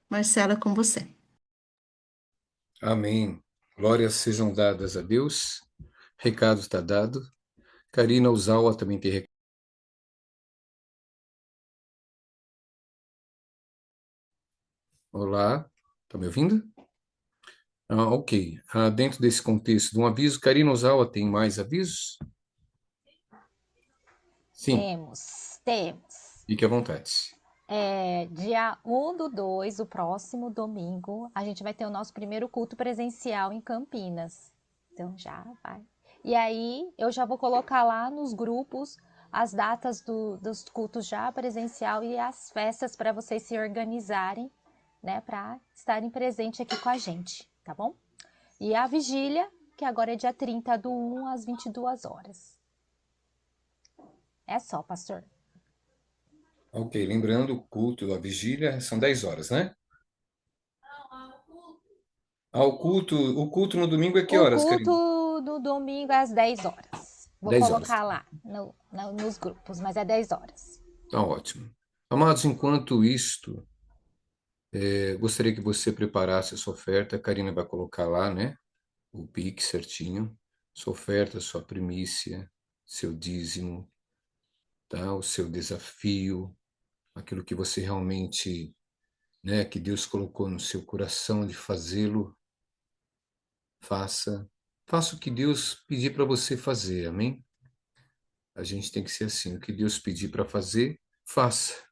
Marcela, com você. Amém. Glórias sejam dadas a Deus. Recado está dado. Karina Uzawa também tem recado. Olá, tá me ouvindo? Ok. Dentro desse contexto de um aviso, Karina Uzawa tem mais avisos? Sim, Temos. fique à vontade. Dia 1/2, o próximo domingo, a gente vai ter o nosso primeiro culto presencial em Campinas. Então já vai. E aí eu já vou colocar lá nos grupos as datas dos cultos já presencial e as festas para vocês se organizarem, né, para estarem presentes aqui com a gente, tá bom? E a vigília, que agora é dia 30/1 às 22 horas. É só, pastor. Ok, lembrando, o culto, a vigília, são 10 horas, né? O culto no domingo é que O horas, Karina? culto do domingo é às 10 horas. Vou 10 horas. colocar lá nos grupos, mas é 10 horas. Tá ótimo. Amados, enquanto isto, gostaria que você preparasse a sua oferta. A Karina vai colocar lá, né? O Pix certinho. Sua oferta, sua primícia, seu dízimo, tá? O seu desafio, aquilo que você realmente, né, que Deus colocou no seu coração de fazê-lo, faça. Faça o que Deus pedir para você fazer, amém? A gente tem que ser assim, o que Deus pedir para fazer, faça.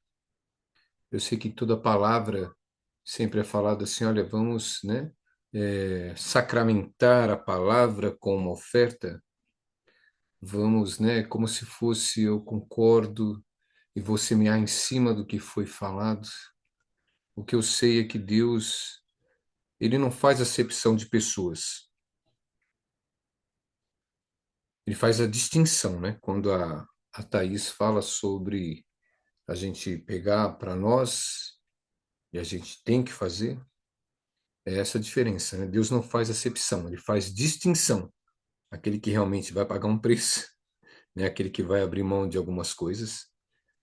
Eu sei que toda palavra sempre é falado assim, olha, vamos, né, sacramentar a palavra com uma oferta, vamos, né, como se fosse eu concordo e vou semear em cima do que foi falado. O que eu sei é que Deus, ele não faz acepção de pessoas. Ele faz a distinção, né? Quando a Thaís fala sobre a gente pegar para nós e a gente tem que fazer, é essa a diferença, né? Deus não faz acepção, ele faz distinção. Aquele que realmente vai pagar um preço, né? Aquele que vai abrir mão de algumas coisas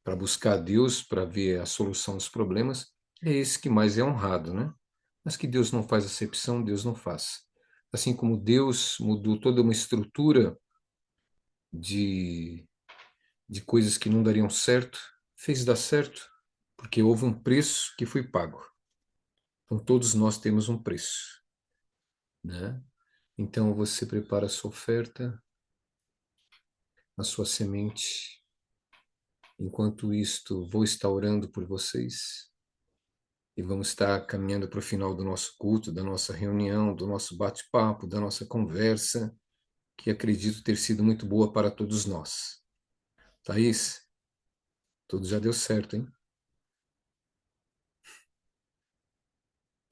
para buscar Deus, para ver a solução dos problemas, é esse que mais é honrado, né? Mas que Deus não faz acepção, Deus não faz. Assim como Deus mudou toda uma estrutura de, de coisas que não dariam certo, fez dar certo, porque houve um preço que foi pago. Então todos nós temos um preço, né? Então você prepara a sua oferta, a sua semente. Enquanto isto, vou estar orando por vocês e vamos estar caminhando para o final do nosso culto, da nossa reunião, do nosso bate-papo, da nossa conversa, que acredito ter sido muito boa para todos nós. Thaís, tudo já deu certo, hein?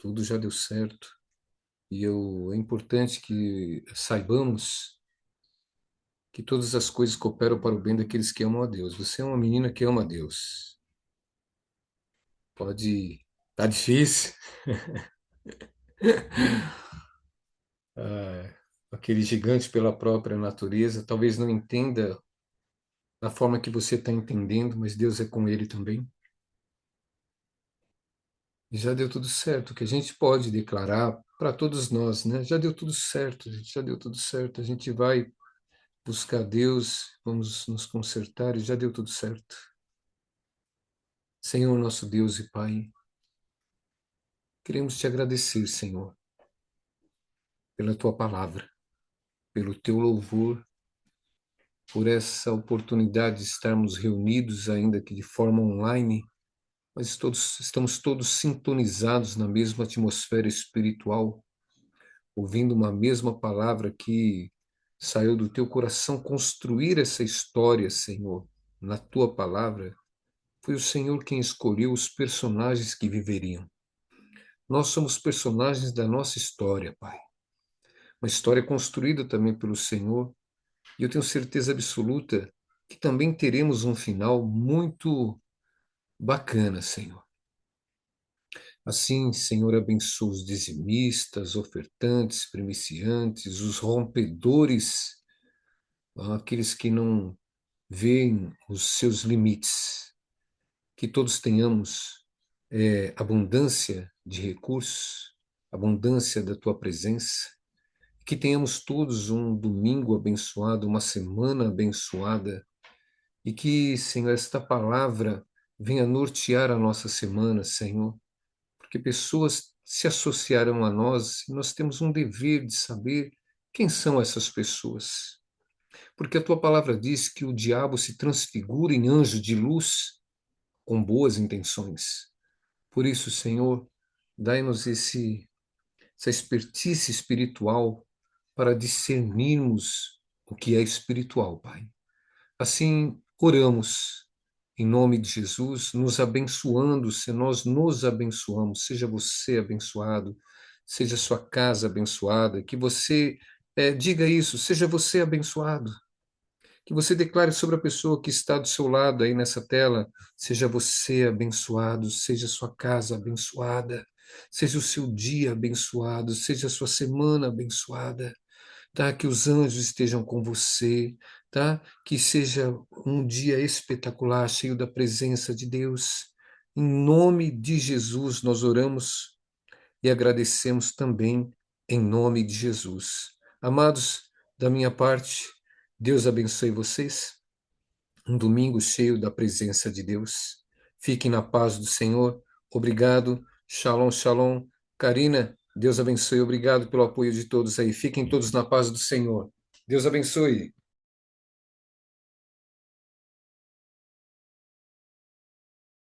tudo já deu certo. É importante que saibamos que todas as coisas cooperam para o bem daqueles que amam a Deus. Você é uma menina que ama a Deus. Pode. Tá difícil. Ah, aquele gigante pela própria natureza talvez não entenda da forma que você está entendendo, mas Deus é com ele também. E já deu tudo certo, o que a gente pode declarar para todos nós, né? Já deu tudo certo, gente, já deu tudo certo. A gente vai buscar Deus, vamos nos consertar e já deu tudo certo. Senhor, nosso Deus e Pai, queremos te agradecer, Senhor, pela tua palavra, pelo teu louvor, por essa oportunidade de estarmos reunidos, ainda que de forma online, mas estamos todos sintonizados na mesma atmosfera espiritual, ouvindo uma mesma palavra que saiu do teu coração construir essa história, Senhor, na tua palavra. Foi o Senhor quem escolheu os personagens que viveriam. Nós somos personagens da nossa história, Pai. Uma história construída também pelo Senhor, e eu tenho certeza absoluta que também teremos um final muito bacana, Senhor. Assim, Senhor, abençoa os dizimistas, ofertantes, primiciantes, os rompedores, aqueles que não veem os seus limites. Que todos tenhamos abundância de recursos, abundância da tua presença, que tenhamos todos um domingo abençoado, uma semana abençoada, e que, Senhor, esta palavra venha nortear a nossa semana, Senhor, porque pessoas se associarão a nós e nós temos um dever de saber quem são essas pessoas. Porque a tua palavra diz que o diabo se transfigura em anjo de luz com boas intenções. Por isso, Senhor, dai-nos essa expertise espiritual para discernirmos o que é espiritual, Pai. Assim, oramos em nome de Jesus, nos abençoando, se nós nos abençoamos, seja você abençoado, seja sua casa abençoada, que você diga isso, seja você abençoado, que você declare sobre a pessoa que está do seu lado aí nessa tela, seja você abençoado, seja sua casa abençoada, seja o seu dia abençoado, seja a sua semana abençoada, tá? Que os anjos estejam com você, tá? Que seja um dia espetacular, cheio da presença de Deus. Em nome de Jesus nós oramos e agradecemos também em nome de Jesus. Amados, da minha parte, Deus abençoe vocês. Um domingo cheio da presença de Deus. Fiquem na paz do Senhor. Obrigado. Shalom, shalom. Karina, Deus abençoe. Obrigado pelo apoio de todos aí. Fiquem todos na paz do Senhor. Deus abençoe.